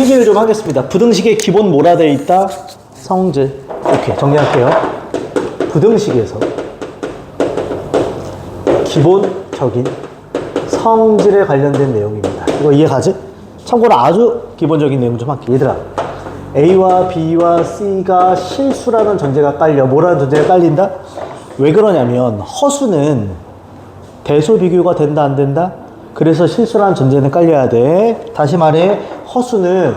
필기를 좀 하겠습니다. 부등식의 기본 뭐라 돼 있다? 성질. 오케이, 정리할게요. 부등식에서 기본적인 성질에 관련된 내용입니다. 이거 이해가지? 참고로 아주 기본적인 내용 좀 할게. 얘들아, A와 B와 C가 실수라는 전제가 깔려. 뭐라는 전제가 깔린다? 왜 그러냐면 허수는 대소 비교가 된다 안 된다? 그래서 실수라는 전제는 깔려야 돼. 다시 말해, 허수는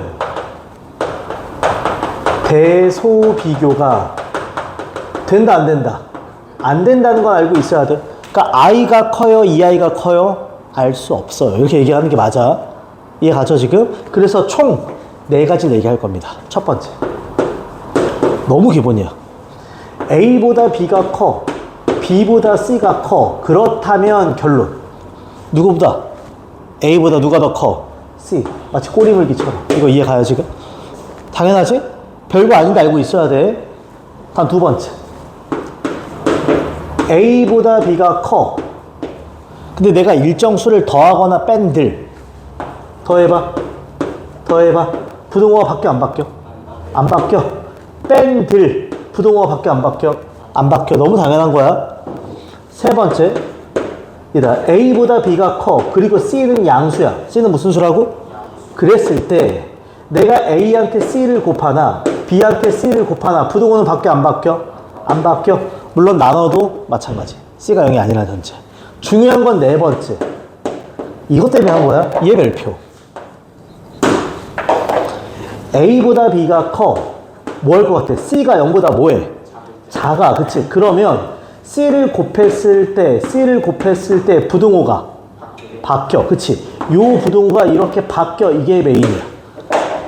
대소 비교가 된다 안 된다? 안 된다는 건 알고 있어야 돼. 그러니까 I가 커요, 이 아이가 커요? 알 수 없어요. 이렇게 얘기하는 게 맞아. 이해가죠 지금? 그래서 총 4가지를 얘기할 겁니다. 첫 번째, 너무 기본이야. A보다 B가 커, B보다 C가 커. 그렇다면 결론, 누구보다? A보다 누가 더 커? C. 마치 꼬리물기처럼. 이거 이해가요 지금? 당연하지? 별거 아닌데 알고 있어야 돼. 다음 두 번째, A보다 B가 커. 근데 내가 일정 수를 더하거나 뺀들, 더해봐, 부등호가 바뀌어 안 바뀌어? 안 바뀌어. 뺀들, 부등호가 바뀌어 안 바뀌어? 안 바뀌어. 너무 당연한 거야. 세 번째, 얘들아, A보다 B가 커. 그리고 C는 양수야. C는 무슨 수라고? 그랬을 때 내가 A한테 C를 곱하나 B한테 C를 곱하나 부등호는 바뀌어 안 바뀌어? 안 바뀌어. 물론 나눠도 마찬가지. C가 0이 아니라는 전제. 중요한 건 네 번째, 이것 때문에 한 거야. 얘 별표. A보다 B가 커. 뭐 할 것 같아? C가 0보다 뭐해? 작아. 그치? 그러면 C를 곱했을 때 부등호가 바뀌어. 그치? 요 부등호가 이렇게 바뀌어. 이게 메인이야.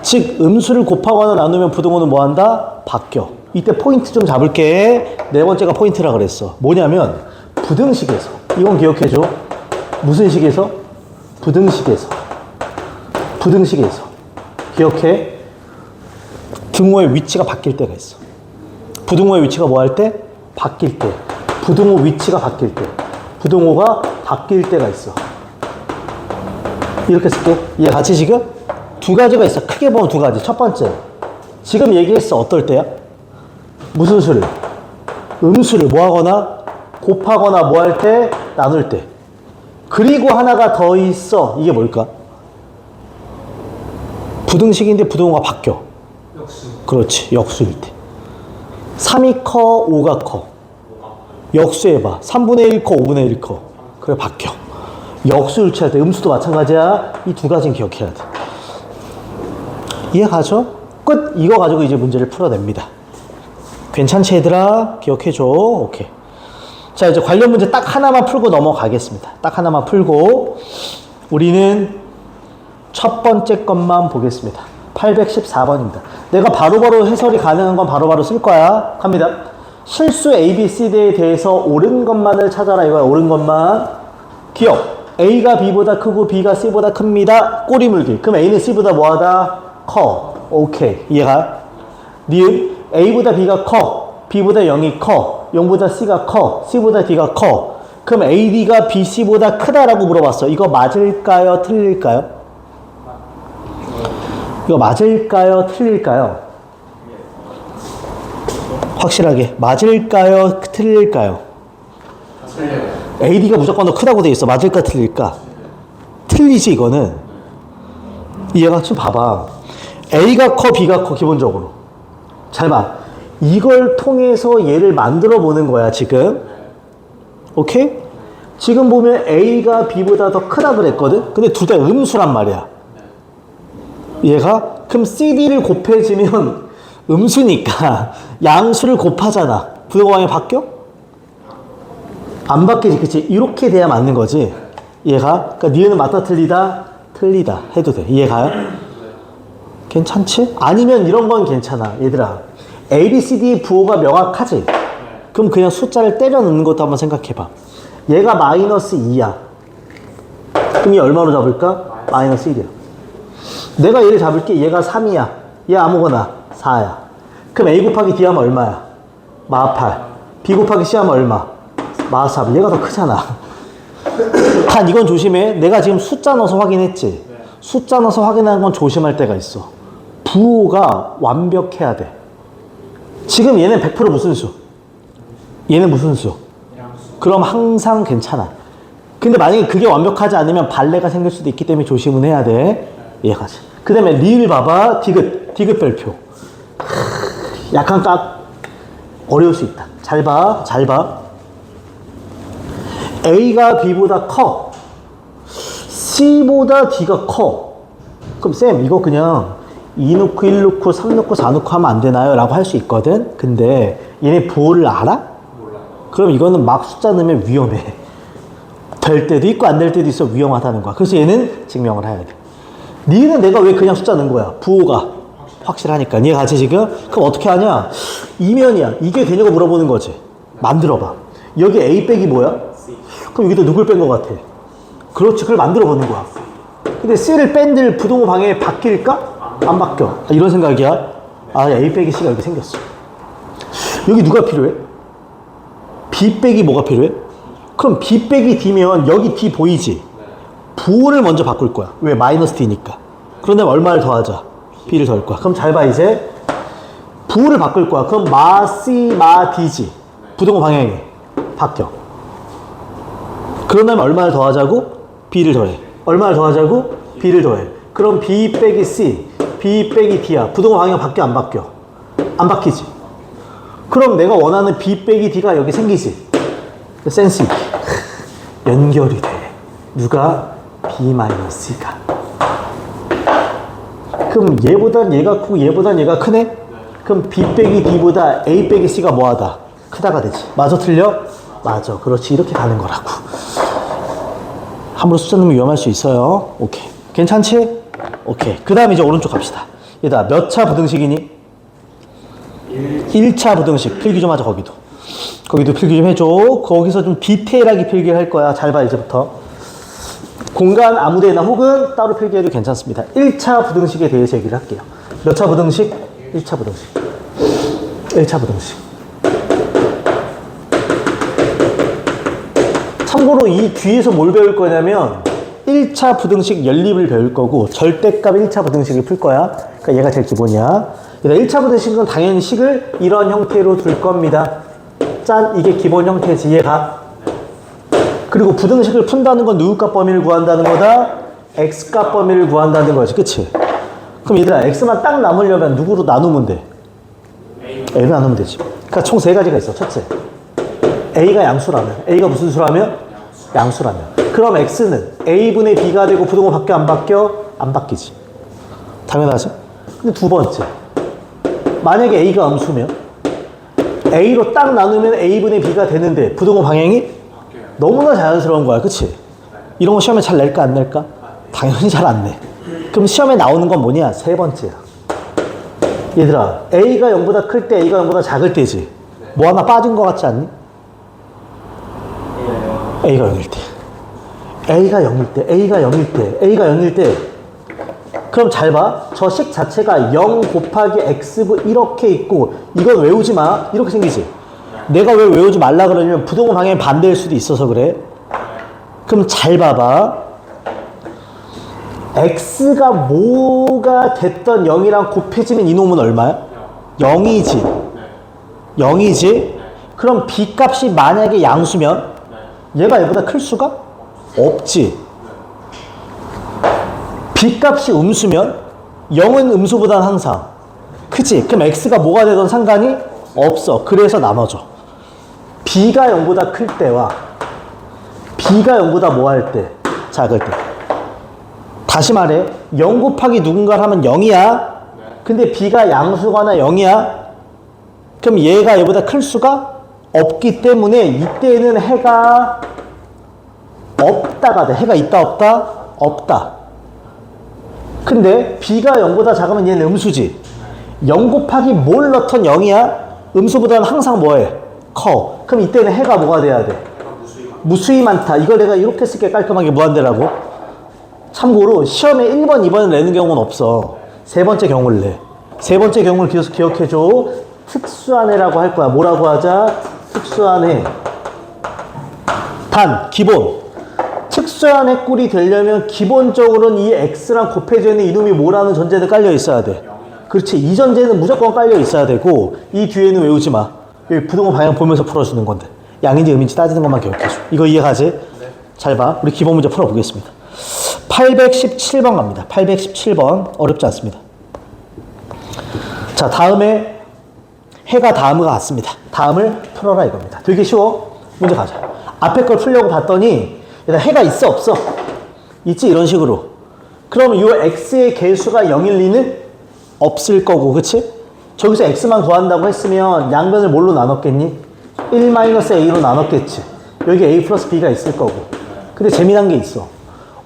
즉 음수를 곱하거나 나누면 부등호는 뭐 한다? 바뀌어. 이때 포인트 좀 잡을게. 네 번째가 포인트라 그랬어. 뭐냐면 부등식에서, 이건 기억해줘. 무슨 식에서? 부등식에서 기억해. 등호의 위치가 바뀔 때가 있어. 부등호의 위치가 뭐 할 때? 바뀔 때. 부등호 위치가 바뀔 때. 부등호가 바뀔 때가 있어. 이렇게 쓸게. 얘 같이 지금 두 가지가 있어. 크게 보면 두 가지. 첫 번째, 지금 얘기했어. 어떨 때야? 무슨 수를? 음수를 뭐 하거나 곱하거나 뭐 할 때? 나눌 때. 그리고 하나가 더 있어. 이게 뭘까? 부등식인데 부등호가 바뀌어. 역수. 그렇지. 역수일 때. 3이 커, 5가 커. 역수해봐. 3분의 1 커, 5분의 1 커. 그래, 바뀌어. 역수일치할 때. 음수도 마찬가지야. 이 두 가지는 기억해야 돼. 이해가죠? 끝. 이거 가지고 이제 문제를 풀어냅니다. 괜찮지 얘들아? 기억해줘. 오케이. 자, 이제 관련 문제 딱 하나만 풀고 넘어가겠습니다. 딱 하나만 풀고 우리는 첫 번째 것만 보겠습니다. 814번입니다. 내가 바로바로 해설이 가능한 건 바로바로 쓸 거야. 갑니다. 실수 A, B, C, D에 대해서 옳은 것만을 찾아라 이거야. 옳은 것만. 기억. A가 B보다 크고 B가 C보다 큽니다. 꼬리 물기. 그럼 A는 C보다 뭐하다? 커. 오케이. 이해가? 니은 A보다 B가 커. B보다 0이 커. 0보다 C가 커. C보다 D가 커. 그럼 AD가 BC보다 크다라고 물어봤어. 이거 맞을까요? 틀릴까요? 이거 맞을까요? 틀릴까요? 확실하게. 맞을까요? 틀릴까요? 틀려요. AD가 무조건 더 크다고 돼 있어. 맞을까? 틀릴까? 틀리지 이거는. 얘가 좀 봐봐. A가 커, B가 커 기본적으로. 잘 봐. 이걸 통해서 얘를 만들어 보는 거야 지금. 오케이? 지금 보면 A가 B보다 더 크다 그랬거든? 근데 둘 다 음수란 말이야. 얘가? 그럼 CD를 곱해지면 음수니까 양수를 곱하잖아. 부등호방이 바뀌어? 안 바뀌지, 그치? 이렇게 돼야 맞는 거지. 얘가? 그러니까 니은은 맞다 틀리다? 틀리다 해도 돼. 이해가요? 괜찮지? 아니면 이런 건 괜찮아. 얘들아, A, B, C, D 부호가 명확하지? 그럼 그냥 숫자를 때려 넣는 것도 한번 생각해봐. 얘가 마이너스 2야. 그럼 얘 얼마로 잡을까? 마이너스 1이야. 내가 얘를 잡을게. 얘가 3이야. 얘 아무거나 4야. 그럼 A 곱하기 D 하면 얼마야? 마 8. B 곱하기 C 하면 얼마? 마 3. 얘가 더 크잖아. 단 이건 조심해. 내가 지금 숫자 넣어서 확인했지? 숫자 넣어서 확인하는 건 조심할 때가 있어. 부호가 완벽해야 돼. 지금 얘는 100% 무슨 수? 얘는 무슨 수? 그럼 항상 괜찮아. 근데 만약에 그게 완벽하지 않으면 발레가 생길 수도 있기 때문에 조심은 해야 돼. 얘까지. 그 다음에 리을 봐봐. 디귿 별표. 약간 어려울 수 있다. 잘 봐. 잘 봐. A가 B보다 커. C보다 D가 커. 그럼 쌤 이거 그냥 2 넣고 1 넣고 3 넣고 4 넣고 하면 안 되나요? 라고 할 수 있거든. 근데 얘네 부호를 알아? 그럼 이거는 막 숫자 넣으면 위험해. 될 때도 있고 안 될 때도 있어. 위험하다는 거야. 그래서 얘는 증명을 해야 돼. 니는 내가 왜 그냥 숫자 넣은 거야? 부호가 확실하니까. 니가 같이 지금? 그럼 어떻게 하냐? 이면이야. 이게 되냐고 물어보는 거지. 만들어봐. 여기 A 빼기 뭐야? 그럼 여기다 누굴 뺀 거 같아? 그렇지. 그걸 만들어 보는 거야. 근데 C를 뺀들 부동호 방향이 바뀔까? 안 바뀌어. 이런 생각이야. A 빼기 C가 여기 생겼어. 여기 누가 필요해? B 빼기 뭐가 필요해? 그럼 B 빼기 D면 여기 D 보이지? 부호를 먼저 바꿀 거야. 왜? 마이너스 D니까. 그런 다음에 얼마를 더하자? B를 더할 거야. 그럼 잘 봐, 이제. 부호를 바꿀 거야. 그럼 마 C, 마 D지. 부동호 방향이 바뀌어. 그런 다음에 얼마를 더하자고? B를 더해. 얼마를 더하자고? B를 더해. 그럼 B 빼기 C, B 빼기 D야. 부동호 방향 바뀌어, 안 바뀌어? 안 바뀌지. 그럼 내가 원하는 B 빼기 D가 여기 생기지. 센스 있게. 연결이 돼. 누가? B-C가. 그럼 얘보단 얘가 크고 얘보단 얘가 크네? 그럼 B 빼기 D보다 A 빼기 C가 뭐하다? 크다가 되지. 맞아, 틀려? 맞아. 그렇지. 이렇게 가는 거라고. 함부로 숫자 넣으면 위험할 수 있어요. 오케이. 괜찮지? 오케이. 그 다음에 이제 오른쪽 갑시다. 얘들아, 몇 차 부등식이니? 1차 부등식. 필기 좀 하자, 거기도. 거기도 필기 좀 해줘. 거기서 좀 디테일하게 필기할 거야. 잘 봐, 이제부터. 공간 아무데나 혹은 따로 필기해도 괜찮습니다. 1차 부등식에 대해서 얘기를 할게요. 몇 차 부등식? 1차 부등식. 1차 부등식. 참고로 이 뒤에서 뭘 배울 거냐면 1차 부등식 연립을 배울 거고 절대값 1차 부등식을 풀 거야. 그러니까 얘가 제일 기본이야. 1차 부등식은 당연히 식을 이런 형태로 둘 겁니다. 짠! 이게 기본 형태지. 얘가. 그리고 부등식을 푼다는 건 누구 값 범위를 구한다는 거다? x 값 범위를 구한다는 거지. 그치? 그럼 얘들아, x만 딱 남으려면 누구로 나누면 돼? a로 나누면 되지. 그러니까 총 세 가지가 있어. 첫째, a가 양수라면. a가 무슨 수라면? 양수라면. 그럼 x는 a분의 b가 되고 부동호 바뀌어 안 바뀌어? 안 바뀌지. 당연하지? 근데 두 번째, 만약에 a가 음수면 a로 딱 나누면 a분의 b가 되는데 부동호 방향이 너무나 자연스러운 거야. 그치? 이런 거 시험에 잘 낼까 안 낼까? 당연히 잘 안 내. 그럼 시험에 나오는 건 뭐냐? 세 번째야. 얘들아, a가 0보다 클 때 a가 0보다 작을 때지. 뭐 하나 빠진 거 같지 않니? a가 0일 때. a가 0일 때, a가 0일 때, a가 0일 때. 그럼 잘 봐. 저 식 자체가 0 곱하기 x부 이렇게 있고 이건 외우지 마. 이렇게 생기지. 내가 왜 외우지 말라 그러냐면 부동호 방향이 반대일 수도 있어서 그래. 그럼 잘 봐봐. x가 뭐가 됐던 0이랑 곱해지면 이놈은 얼마야? 0이지. 0이지. 그럼 b 값이 만약에 양수면 얘가 얘보다 클 수가 없지. b 값이 음수면 0은 음수보다는 항상 크지. 그럼 x가 뭐가 되던 상관이 없어. 그래서 나눠줘. b가 0보다 클 때와 b가 0보다 뭐 할 때? 작을 때. 다시 말해. 0 곱하기 누군가를 하면 0이야. 근데 b가 양수거나 0이야. 그럼 얘가 얘보다 클 수가 없기 때문에 이때는 해가 없다가 돼. 해가 있다 없다? 없다. 근데 b가 0보다 작으면 얘는 음수지. 0 곱하기 뭘 넣던 0이야? 음수보다는 항상 뭐해? 커. 그럼 이때는 해가 뭐가 돼야 돼? 무수히 많다. 이걸 내가 이렇게 쓸게. 깔끔하게 무한대라고. 참고로 시험에 1번, 2번을 내는 경우는 없어. 세 번째 경우를 내. 세 번째 경우를 기억해줘. 특수한 해라고 할 거야. 뭐라고 하자? 특수한 해. 단, 기본. 특수한 해꼴이 되려면 기본적으로는 이 x랑 곱해져 있는 이놈이 뭐라는 전제도 깔려 있어야 돼? 그렇지. 이 전제는 무조건 깔려 있어야 되고 이 뒤에는 외우지 마. 여기 부등호 방향 보면서 풀어주는 건데 양인지 음인지 따지는 것만 기억해줘. 이거 이해가지? 네. 잘 봐. 우리 기본 문제 풀어보겠습니다. 817번 갑니다. 817번. 어렵지 않습니다. 자, 다음에 해가 다음과 같습니다. 다음을 풀어라 이겁니다. 되게 쉬워. 문제 가자. 앞에 걸 풀려고 봤더니 일단 해가 있어 없어? 있지. 이런 식으로. 그럼 이 x의 개수가 0, 1, 2는 없을 거고, 그치? 저기서 x만 구한다고 했으면 양변을 뭘로 나눴겠니? 1-a로 나눴겠지. 여기 a 플러스 b가 있을 거고. 근데 재미난 게 있어.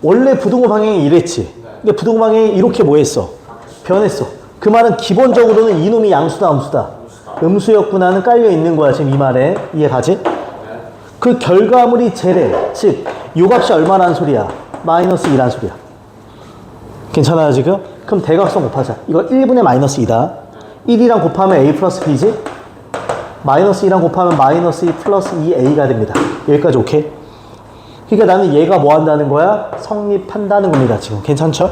원래 부등호 방향이 이랬지. 근데 부등호 방향이 이렇게 뭐 했어? 변했어. 그 말은 기본적으로는 이놈이 양수다 음수다? 음수였구나는 깔려 있는 거야 지금 이 말에. 이해가지? 그 결과물이 제래. 즉 요 값이 얼마라는 소리야? 마이너스 2란 소리야. 괜찮아요 지금? 그럼 대각선 곱하자. 이거 1분의 마이너스 2다. 1이랑 곱하면 a 플러스 b지? 마이너스 2랑 곱하면 마이너스 2 플러스 2a가 됩니다. 여기까지 오케이? 그러니까 나는 얘가 뭐 한다는 거야? 성립한다는 겁니다 지금. 괜찮죠?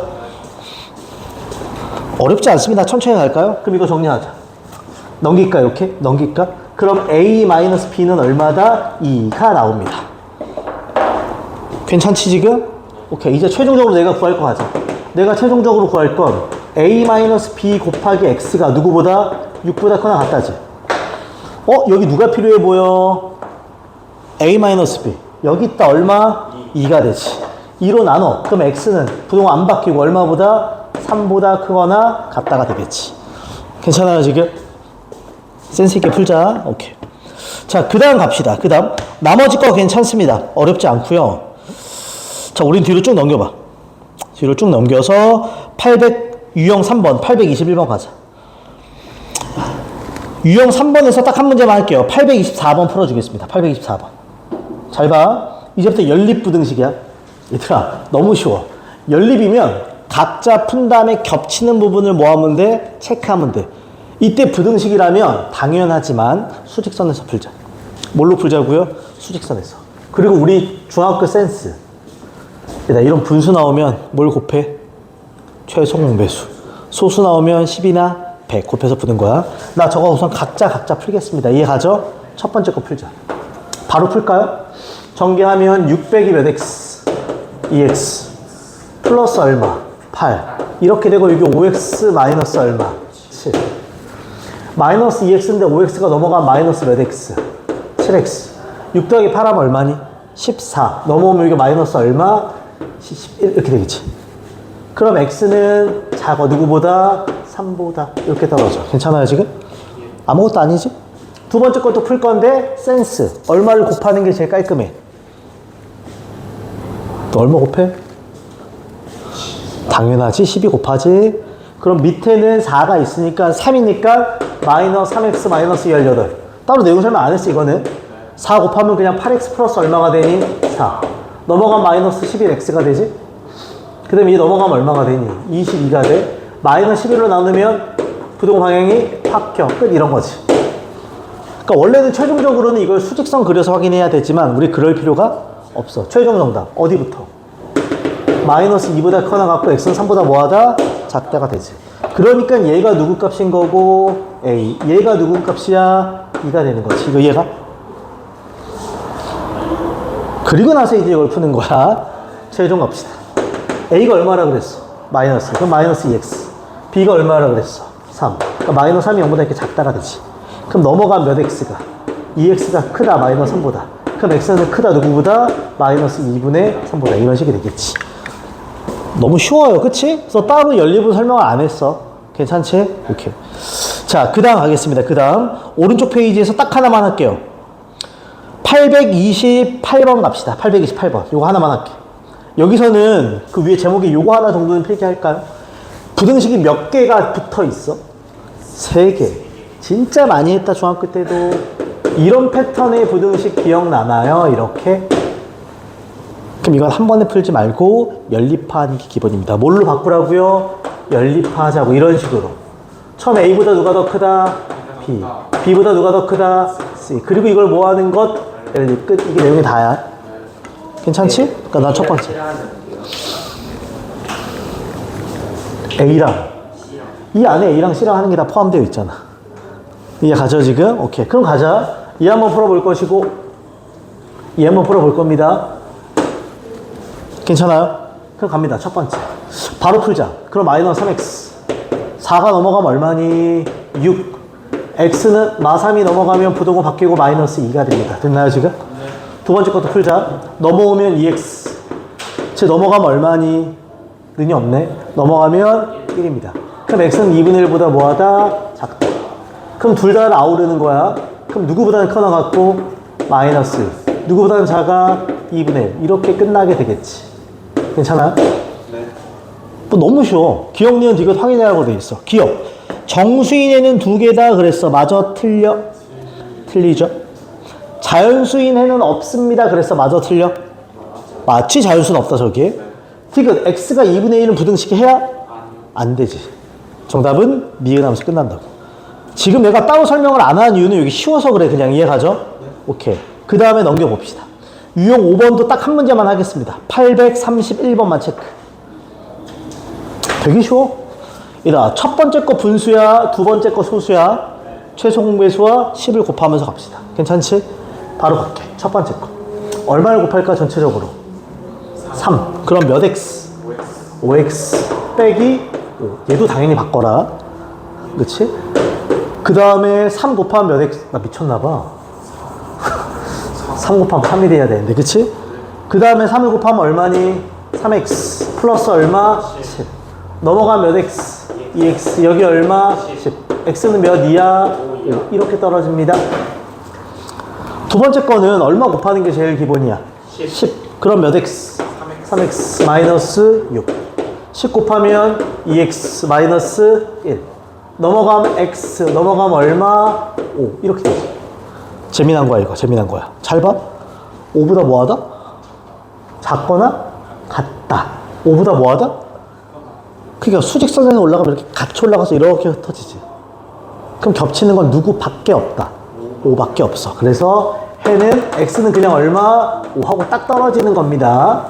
어렵지 않습니다. 천천히 갈까요? 그럼 이거 정리하자. 넘길까 이렇게? 넘길까? 그럼 a-b는 얼마다? 2가 나옵니다. 괜찮지 지금? 오케이. 이제 최종적으로 내가 구할 거 하자. 내가 최종적으로 구할 건 a-b 곱하기 x가 누구보다? 6보다 크거나 같다지. 여기 누가 필요해 보여? a-b. 여기 있다 얼마? 2가 되지. 2로 나눠. 그럼 x는 부동호 안 바뀌고 얼마보다? 3보다 크거나 같다가 되겠지. 괜찮아요 지금? 센스 있게 풀자. 오케이. 자, 그 다음 갑시다. 그 다음 나머지 거 괜찮습니다. 어렵지 않고요. 자, 우린 뒤로 쭉 넘겨봐. 뒤로 쭉 넘겨서 유형 3번 821번 가자. 유형 3번에서 딱 한 문제만 할게요. 824번 풀어주겠습니다. 824번 잘 봐. 이제부터 연립부등식이야. 얘들아 너무 쉬워. 연립이면 각자 푼 다음에 겹치는 부분을 뭐 하면 돼? 체크하면 돼. 이때 부등식이라면 당연하지만 수직선에서 풀자. 뭘로 풀자고요? 수직선에서. 그리고 우리 중학교 센스. 이런 분수 나오면 뭘 곱해? 최소공배수. 소수 나오면 10이나 100 곱해서 푸는 거야. 나 저거 우선 각자 풀겠습니다. 이해가죠? 첫 번째 거 풀자. 바로 풀까요? 전개하면 600이 몇 x? 2x. 플러스 얼마? 8. 이렇게 되고 여기 5x 마이너스 얼마? 7. 마이너스 2x인데 5x가 넘어가면 마이너스 몇 x? 7x. 6 더하기 8 하면 얼마니? 14. 넘어오면 이게 마이너스 얼마? 11. 이렇게 되겠지. 그럼 x는 작아. 누구보다? 3보다. 이렇게 떨어져. 괜찮아요 지금? 아무것도 아니지? 두 번째 것도 풀 건데 센스. 얼마를 곱하는 게 제일 깔끔해? 너 얼마 곱해? 당연하지. 12 곱하지. 그럼 밑에는 4가 있으니까 3이니까 마이너스 3x 마이너스 18. 따로 내용 설명 안 했어 이거는. 4 곱하면 그냥 8x 플러스 얼마가 되니? 4. 넘어가면 마이너스 11x가 되지. 그 다음에 이제 넘어가면 얼마가 되니? 22가 돼. 마이너스 11로 나누면 부동 방향이 바뀌어. 끝. 이런 거지. 그러니까 원래는 최종적으로는 이걸 수직선 그려서 확인해야 되지만 우리 그럴 필요가 없어. 최종 정답 어디부터? 마이너스 2보다 크거나 같고 x는 3보다 뭐하다? 작다가 되지. 그러니까 얘가 누구 값인 거고 a. 얘가 누구 값이야? 2가 되는 거지. 이거 얘가? 그리고 나서 이제 이걸 푸는 거야. 최종 갑시다. a가 얼마라 그랬어? 마이너스. 그럼 마이너스 2x. b가 얼마라 그랬어? 3. 그러니까 마이너스 3이 0보다 이렇게 작다가 되지. 그럼 넘어가면 몇 x가? 2x가 크다. 마이너스 3보다. 그럼 x는 크다. 누구보다? 마이너스 2분의 3보다. 이런 식이 되겠지. 너무 쉬워요. 그치? 그래서 따로 연립을 설명을 안 했어. 괜찮지? 이렇게. 자, 그 다음 가겠습니다. 그 다음. 오른쪽 페이지에서 딱 하나만 할게요. 828번 갑시다. 828번. 요거 하나만 할게. 여기서는 그 위에 제목에 요거 하나 정도는 필기할까요? 부등식이 몇 개가 붙어 있어? 3개. 진짜 많이 했다, 중학교 때도. 이런 패턴의 부등식 기억나나요? 이렇게. 그럼 이건 한 번에 풀지 말고 연립화하는 게 기본입니다. 뭘로 바꾸라고요? 연립화하자고. 이런 식으로. 처음 A보다 누가 더 크다? B. B보다 누가 더 크다? C. 그리고 이걸 뭐 하는 것? 연립. 끝. 이게 내용이 다야. 괜찮지? 그러니까 난 첫 번째. A랑 이 안에 A랑 C랑 하는 게 다 포함되어 있잖아. 이해 가죠, 지금? 오케이. 그럼 가자. 이 한번 풀어볼 것이고, 이 한번 풀어볼 겁니다. 괜찮아요? 그럼 갑니다. 첫 번째. 바로 풀자. 그럼 마이너스 3x. 4가 넘어가면 얼마니? 6. x는 마3이 넘어가면 부동호 바뀌고 마이너스 2가 됩니다. 됐나요, 지금? 네. 두 번째 것도 풀자. 넘어오면 2x. 쟤 넘어가면 얼마니? 는이 없네. 넘어가면 1입니다. 그럼 x는 2분의 1보다 뭐하다? 작다. 그럼 둘 다 아우르는 거야. 그럼 누구보다는 커나갖고 마이너스 1. 누구보다는 작아? 2분의 1. 이렇게 끝나게 되겠지. 괜찮아요? 네. 뭐 너무 쉬워. 기억, 니은, 디귿 확인하라고 돼 있어. 기억. 정수인에는 두 개다 그랬어. 마저 틀려? 틀리죠. 자연수인에는 없습니다 그랬어. 마저 틀려? 맞지? 자연수는 없다 저기에. 디귿. x가 2분의 1은 부등식 해야? 안 되지. 정답은 미은하면서 끝난다고. 지금 내가 따로 설명을 안 하는 이유는 여기 쉬워서 그래. 그냥 이해가죠? 네. 오케이. 그 다음에 넘겨봅시다. 유형 5번도 딱 한 문제만 하겠습니다. 831번만 체크. 되게 쉬워. 이라 첫 번째 거 분수야, 두 번째 거 소수야. 최소 공배수와 10을 곱하면서 갑시다. 괜찮지? 바로 갈게. 첫 번째 거. 얼마를 곱할까 전체적으로? 3. 그럼 몇 x? 5x 빼기 5. 얘도 당연히 바꿔라. 그치? 그 다음에 3 곱하면 몇 x? 나 미쳤나봐. 3 곱하면 3이 돼야 되는데, 그치? 그 다음에 3을 곱하면 얼마니? 3x 플러스 얼마? 10. 넘어가면 몇 x? 2x. 여기 얼마? 10. x는 몇 이야? 5. 이렇게 떨어집니다. 두 번째 거는 얼마 곱하는 게 제일 기본이야? 10. 그럼 몇 x? 3x 마이너스 6. 10 곱하면 2x 마이너스 1. 넘어가면 x. 넘어가면 얼마? 5. 이렇게 되지. 재미난 거야, 이거. 재미난 거야. 잘 봐. 5보다 뭐하다? 작거나 같다. 5보다 뭐하다? 그러니까 수직선상에 올라가면 이렇게 같이 올라가서 이렇게 흩어지지. 그럼 겹치는 건 누구밖에 없다. 5밖에 없어. 그래서 해는 x는 그냥 얼마? 5하고 딱 떨어지는 겁니다.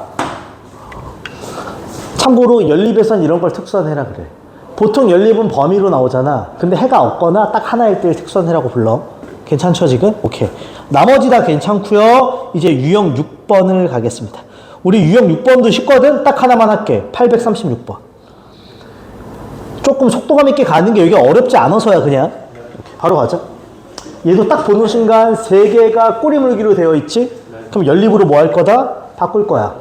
참고로 연립에선 이런 걸 특수한 해라 그래. 보통 연립은 범위로 나오잖아. 근데 해가 없거나 딱 하나일 때 특수한 해라고 불러. 괜찮죠 지금? 오케이. 나머지 다 괜찮고요. 이제 유형 6번을 가겠습니다. 우리 유형 6번도 쉽거든? 딱 하나만 할게. 836번. 조금 속도감 있게 가는 게 여기 어렵지 않아서야 그냥. 오케이. 바로 가자. 얘도 딱 보는 순간 세 개가 꼬리물기로 되어 있지? 그럼 연립으로 뭐 할 거다? 바꿀 거야.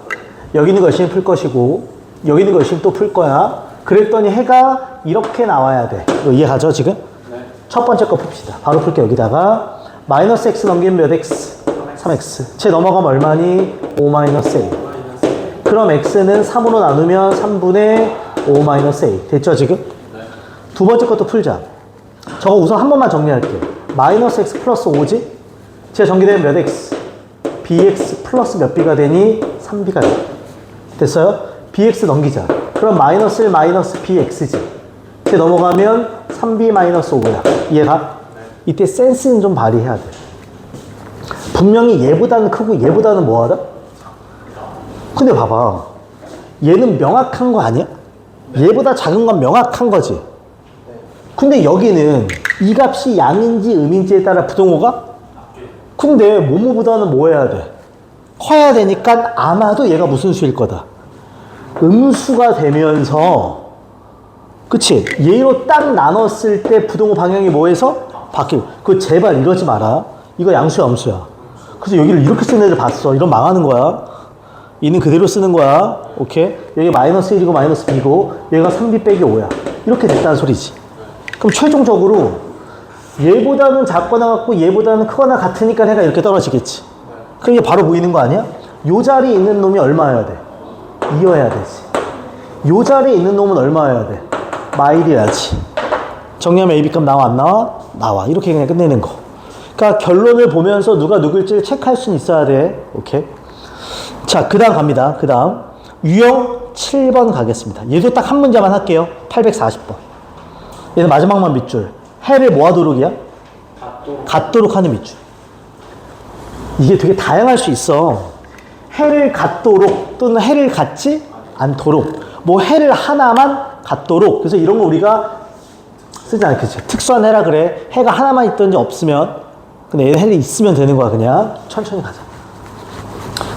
여기 있는 거 열심히 풀 것이고 여기 있는 거 열심히 또 풀 거야. 그랬더니 해가 이렇게 나와야 돼. 이거 이해가죠 지금? 네. 첫 번째 거 풉시다. 바로 풀게. 여기다가 마이너스 x 넘기면 몇 x? 3x. 쟤 넘어가면 얼마니? 5 마이너스 a. 그럼 x는 3으로 나누면 3분의 5 마이너스 a. 됐죠 지금? 네. 두 번째 것도 풀자. 저거 우선 한 번만 정리할게. 마이너스 x 플러스 5지? 쟤 정리되면 몇 x? bx 플러스 몇 b가 되니? 3b가 돼. 됐어요? bx 넘기자. 그럼 마이너스 1 마이너스 bx지. 쟤 넘어가면 3b 마이너스 5야. 이해가? 이때 센스는 좀 발휘해야 돼. 분명히 얘보다는 크고 얘보다는 뭐하다? 근데 봐봐. 얘는 명확한 거 아니야? 얘보다 작은 건 명확한 거지. 근데 여기는 이 값이 양인지 음인지에 따라 부동호가? 근데 뭐뭐보다는 뭐 해야 돼? 커야 되니까 아마도 얘가 무슨 수일 거다? 음수가 되면서 그치? 얘로 딱 나눴을 때 부동호 방향이 뭐해서? 바뀌고. 그거 제발 이러지 마라. 이거 양수야 음수야. 그래서 여기를 이렇게 쓰는 애를 봤어. 이런 망하는 거야. 이는 그대로 쓰는 거야. 오케이? 여기 마이너스 1이고 마이너스 b고 얘가 3b 빼기 5야. 이렇게 됐다는 소리지. 그럼 최종적으로 얘보다는 작거나 같고 얘보다는 크거나 같으니까 해가 이렇게 떨어지겠지. 그럼 이게 바로 보이는 거 아니야? 요 자리에 있는 놈이 얼마여야 돼? 2여야 되지. 요 자리에 있는 놈은 얼마여야 돼? 마일이어야지. 정리하면 AB값 나와 안 나와? 나와. 이렇게 그냥 끝내는 거. 그러니까 결론을 보면서 누가 누굴지를 체크할 수는 있어야 돼. 오케이? 자, 그 다음 갑니다. 그 다음 유형 7번 가겠습니다. 얘도 딱 한 문제만 할게요. 840번. 얘는 마지막만 밑줄. 해를 뭐 하도록이야? 같도록 하는 밑줄. 이게 되게 다양할 수 있어. 해를 같도록 또는 해를 같지 않도록. 뭐 해를 하나만 같도록. 그래서 이런 거 우리가 쓰지 않겠지. 특수한 해라 그래. 해가 하나만 있든지 없으면, 근데 얘는 해가 있으면 되는 거야. 그냥 천천히 가자.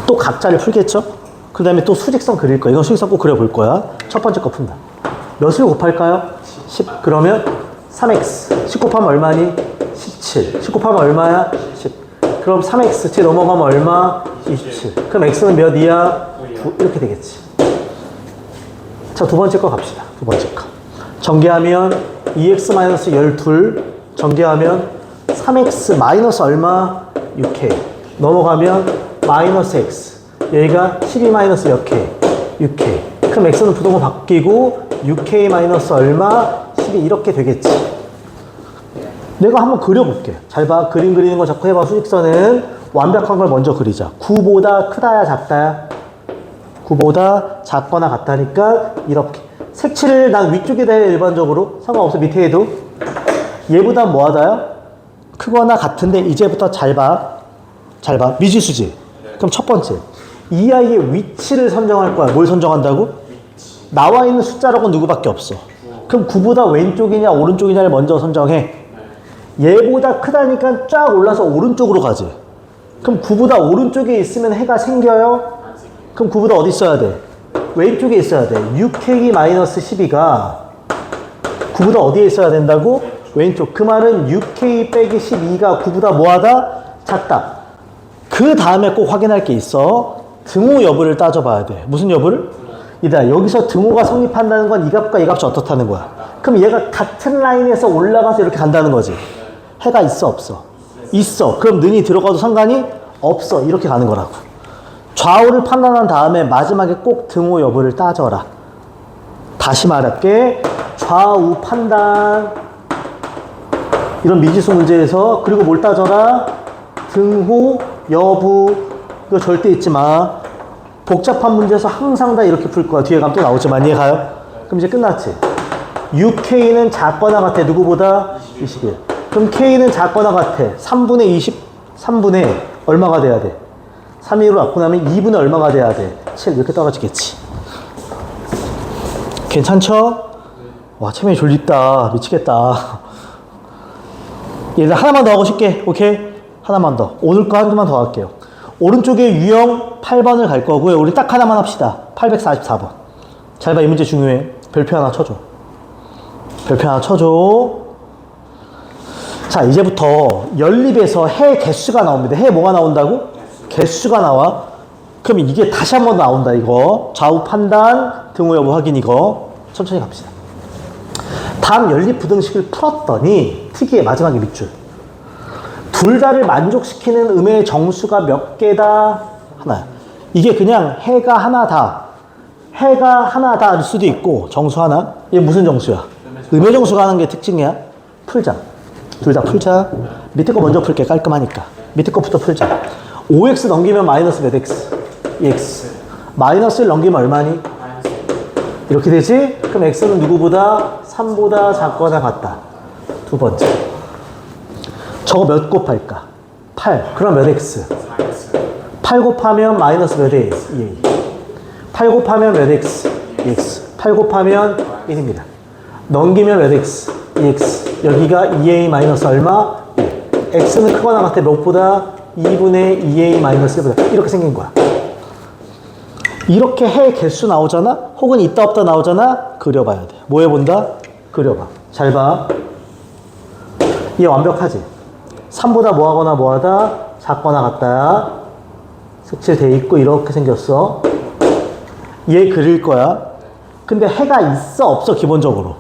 또 각자를 풀겠죠? 그 다음에 또 수직선 그릴 거야. 이건 수직선 꼭 그려볼 거야. 첫 번째 거 푼다. 몇을 곱할까요? 10. 그러면 3x. 10 곱하면 얼마니? 17. 10 곱하면 얼마야? 10. 그럼 3x 뒤에 넘어가면 얼마? 27. 그럼 x는 몇 이야? 9. 이렇게 되겠지. 자, 두 번째 거 갑시다. 두 번째 거. 전개하면 2x-12. 전개하면 3x 마이너스 얼마? 6k. 넘어가면 마이너스 x. 여기가 12 마이너스 몇 k? 6k. 그럼 x는 부동호 바뀌고 6k 마이너스 얼마? 12 이렇게 되겠지. 내가 한번 그려볼게. 잘 봐. 그림 그리는 거 자꾸 해봐. 수직선은 완벽한 걸 먼저 그리자. 9보다 크다야 작다야? 9보다 작거나 같다니까 이렇게. 색칠을 난 위쪽에다 해 일반적으로. 상관없어. 밑에 해도. 얘보다 뭐하다요? 크거나 같은데 이제부터 잘 봐. 잘 봐. 미지수지. 그럼 첫 번째. 이 아이의 위치를 선정할 거야. 뭘 선정한다고? 나와 있는 숫자라고 누구밖에 없어. 그럼 9보다 왼쪽이냐 오른쪽이냐를 먼저 선정해. 얘보다 크다니까 쫙 올라서 오른쪽으로 가지. 그럼 9보다 오른쪽에 있으면 해가 생겨요? 그럼 9보다 어디 있어야 돼? 왼쪽에 있어야 돼. 6k-12가 9보다 어디에 있어야 된다고? 왼쪽. 그 말은 6k 빼기 12가 9보다 뭐하다? 작다. 그 다음에 꼭 확인할 게 있어. 등호 여부를 따져봐야 돼. 무슨 여부를? 이다. 여기서 등호가 성립한다는 건 이 값과 이 값이 어떻다는 거야. 그럼 얘가 같은 라인에서 올라가서 이렇게 간다는 거지. 해가 있어 없어? 있어. 그럼 능이 들어가도 상관이 없어. 이렇게 가는 거라고. 좌우를 판단한 다음에 마지막에 꼭 등호 여부를 따져라. 다시 말할게. 좌우 판단. 이런 미지수 문제에서 그리고 뭘 따져라? 등호 여부. 이거 절대 잊지 마. 복잡한 문제에서 항상 다 이렇게 풀 거야. 뒤에 가면 또 나오지만 이해가요? 그럼 이제 끝났지. 6K는 작거나 같아. 누구보다? 21. 그럼 K는 작거나 같아. 3분의 20, 3분의 얼마가 돼야 돼? 3으로 갖고 나면 2분의 얼마가 돼야 돼? 7. 이렇게 떨어지겠지. 괜찮죠? 와, 체면이 졸립다. 미치겠다. 얘들 하나만 더 하고 싶게. 오케이? 하나만 더. 오늘 거 한 개만 더 할게요. 오른쪽에 유형 8번을 갈 거고요. 우리 딱 하나만 합시다. 844번. 잘 봐, 이 문제 중요해. 별표 하나 쳐줘. 별표 하나 쳐줘. 자, 이제부터 연립에서 해 개수가 나옵니다. 해 뭐가 나온다고? 개수가 나와. 그럼 이게 다시 한 번 나온다, 이거. 좌우 판단, 등호 여부 확인, 이거. 천천히 갑시다. 다음 연립 부등식을 풀었더니 특이해. 마지막에 밑줄. 둘 다를 만족시키는 음의 정수가 몇 개다? 하나야. 이게 그냥 해가 하나다. 해가 하나다일 수도 있고 정수 하나. 이게 무슨 정수야? 음의 정수가 하는 게 특징이야. 풀자. 둘 다 풀자. 밑에 거 먼저 풀게. 깔끔하니까. 밑에 거부터 풀자. 5x 넘기면 마이너스 몇 x? 2x. 마이너스를 넘기면 얼마니? 이렇게 되지? 그럼 x는 누구보다? 3보다 작거나 같다. 두 번째. 저거 몇 곱할까? 8. 그럼 몇 x? 8 곱하면 마이너스 몇 a? 2a. 8 곱하면 몇 x? 2x. 8 곱하면 1입니다. 넘기면 몇 x? 2x. 여기가 2a 마이너스 얼마? 1. x는 크거나 같아. 몇보다? 2분의 2a 마이너스 1보다. 이렇게 생긴 거야. 이렇게 해 개수 나오잖아? 혹은 있다 없다 나오잖아? 그려봐야 돼. 뭐 해본다? 그려봐. 잘 봐. 얘 완벽하지? 3보다 뭐하거나 뭐하다? 작거나 같다. 색칠돼 있고 이렇게 생겼어. 얘 그릴 거야. 근데 해가 있어 없어? 기본적으로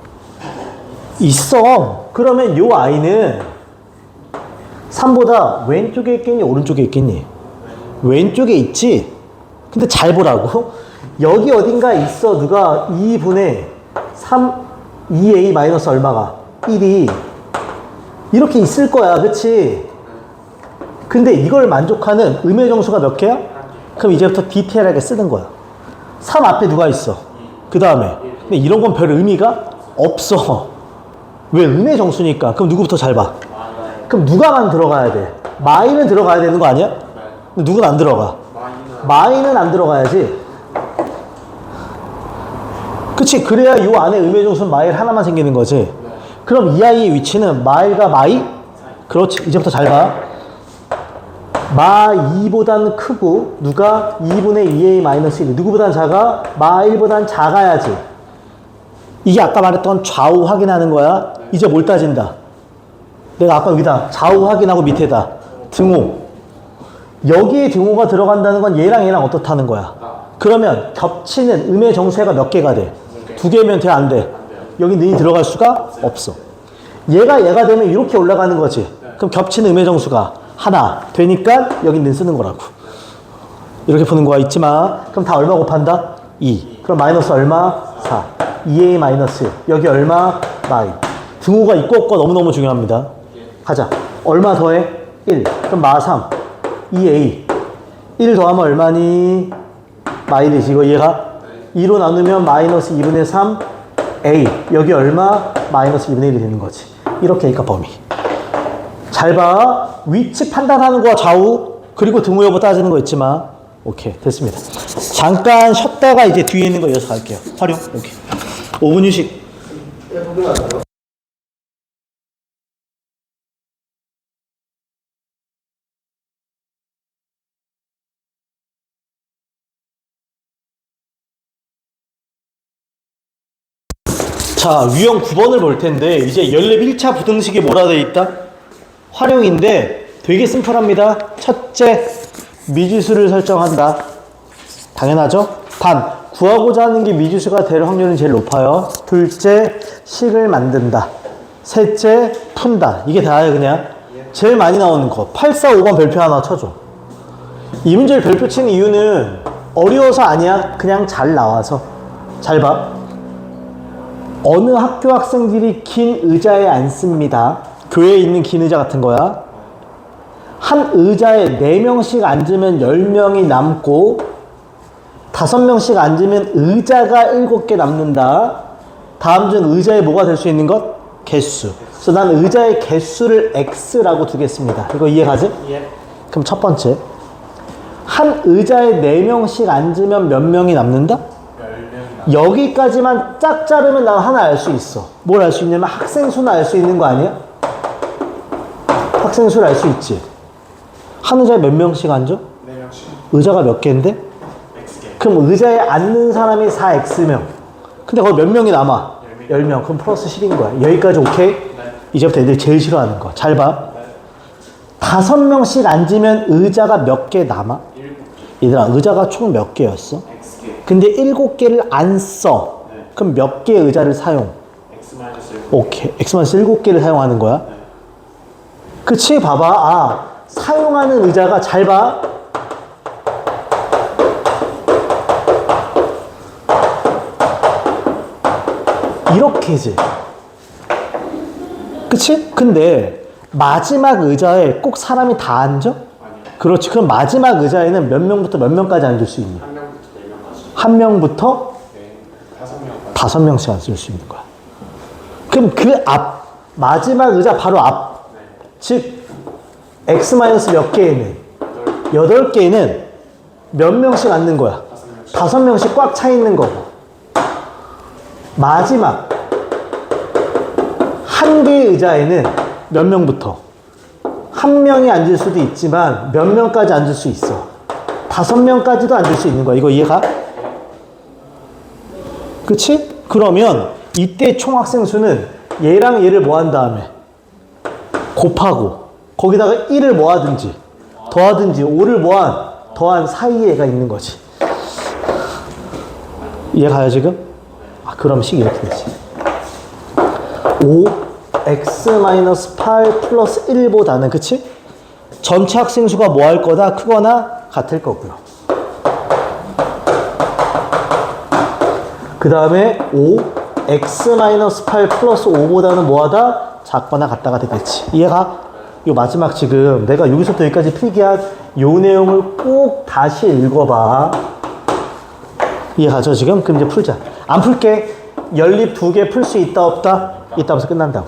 있어. 그러면 요 아이는 3보다 왼쪽에 있겠니? 오른쪽에 있겠니? 왼쪽에 있지? 근데 잘 보라고. 여기 어딘가 있어. 누가 2분의 3 2a 마이너스 얼마가? 1이 이렇게 있을 거야. 그치? 근데 이걸 만족하는 음의 정수가 몇 개야? 그럼 이제부터 디테일하게 쓰는 거야. 3 앞에 누가 있어? 그 다음에. 근데 이런 건 별 의미가 없어. 왜? 음의 정수니까. 그럼 누구부터 잘 봐? 그럼 누가만 들어가야 돼? 마이는 들어가야 되는 거 아니야? 근데 누군 안 들어가? 마이는 안 들어가야지. 그치? 그래야 요 안에 음의 정수는 마일 하나만 생기는 거지. 그럼 이 아이의 위치는 마일과 마이? 그렇지. 이제부터 잘 봐. 마 2보다는 크고 누가 2분의 2a-1 누구보단 작아? 마 1보단 작아야지. 이게 아까 말했던 좌우 확인하는 거야. 이제 뭘 따진다? 내가 아까 여기다 좌우 확인하고 밑에다 등호. 여기에 등호가 들어간다는 건 얘랑 얘랑 어떻다는 거야? 그러면 겹치는 음의 정수가 몇 개가 돼? 2개면 돼? 안 돼? 여기 는이 들어갈 수가 없어. 얘가 되면 이렇게 올라가는 거지. 그럼 겹치는 음의 정수가 하나 되니까 여기 는 쓰는 거라고. 이렇게 푸는 거가 있지만 그럼 다 얼마 곱한다? 2. 그럼 마이너스 얼마? 4. 2a 마이너스 1. 여기 얼마? 마이. 등호가 있고 없고 너무너무 중요합니다. 가자. 얼마 더해? 1. 그럼 마 3. 2a. 1 더하면 얼마니? 마이너스 이거 얘가 2로 나누면 마이너스 2분의 3 a. 여기 얼마? 마이너스 2분의 1이 되는 거지. 이렇게 하니까 범위. 잘 봐. 위치 판단하는 거와 좌우 그리고 등호 여부 따지는 거 있지만 오케이 됐습니다. 잠깐 쉬었다가 이제 뒤에 있는 거 이어서 갈게요. 활용. 오케이. 5분 휴식. 자, 유형 9번을 볼 텐데 이제 연립 1차 부등식이 뭐라 돼 있다? 활용인데 되게 심플합니다. 첫째, 미지수를 설정한다. 당연하죠? 단, 구하고자 하는 게 미지수가 될 확률은 제일 높아요. 둘째, 식을 만든다. 셋째, 푼다. 이게 다예요, 그냥. 제일 많이 나오는 거. 8, 4, 5번 별표 하나 쳐줘. 이 문제를 별표 치는 이유는 어려워서 아니야. 그냥 잘 나와서. 잘 봐. 어느 학교 학생들이 긴 의자에 앉습니다. 교회에 있는 긴 의자 같은 거야. 한 의자에 4명씩 앉으면 10명이 남고 5명씩 앉으면 의자가 7개 남는다. 다음 중 의자에 뭐가 될 수 있는 것? 개수. 그래서 난 의자의 개수를 x라고 두겠습니다. 이거 이해가지? 예. 그럼 첫 번째. 한 의자에 4명씩 앉으면 몇 명이 남는다? 여기까지만 짝 자르면 난 하나 알 수 있어. 뭘 알 수 있냐면 학생 수는 알 수 있는 거 아니야? 학생 수를 알 수 있지. 한 의자에 몇 명씩 앉아? 4명씩. 의자가 몇 개인데? X개. 그럼 의자에 앉는 사람이 4X명. 근데 거기 몇 명이 남아? 10명. 그럼 플러스 10인 거야. 여기까지 오케이? 네. 이제부터 애들 제일 싫어하는 거. 잘 봐. 네. 5명씩 앉으면 의자가 몇 개 남아? 7개. 얘들아, 의자가 총 몇 개였어? X개. 근데 7개를 안 써. 네. 그럼 몇 개의 의자를 사용? X-7개. 오케이. X-7개를 사용하는 거야? 네. 그치? 봐봐. 아, 사용하는 의자가 잘 봐. 이렇게지. 그치? 근데 마지막 의자에 꼭 사람이 다 앉아? 아니요. 그렇지. 그럼 마지막 의자에는 몇 명부터 몇 명까지 앉을 수 있니? 한 명부터 네, 5명씩 앉을 수 있는 거야. 그럼 그 앞, 마지막 의자 바로 앞. 네. 즉 x 몇 개에는 8개에는 몇 명씩 앉는 거야? 5명씩 꽉 차 있는 거고. 마지막 한 개의 의자에는 몇 명부터? 한 명이 앉을 수도 있지만 몇 명까지 앉을 수 있어? 5명까지도 앉을 수 있는 거야. 이거 이해가? 그치? 그러면 이때 총 학생 수는 얘랑 얘를 뭐 한 다음에 곱하고 거기다가 1을 뭐 하든지 더하든지 5를 더한 사이에 얘가 있는 거지. 이해가요 지금? 아, 그럼 식 이렇게 되지. 5x-8 플러스 1보다는 그치? 전체 학생 수가 뭐 할 거다? 크거나 같을 거고요. 그 다음에 5x-8 플러스 5보다는 뭐하다? 작거나 같다가 되겠지. 이해가? 요 마지막 지금 내가 여기서부터 여기까지 필기한 요 내용을 꼭 다시 읽어봐. 이해가죠 지금? 그럼 이제 풀자. 안 풀게. 연립 2개 풀 수 있다 없다? 있다 하면서 끝난다고.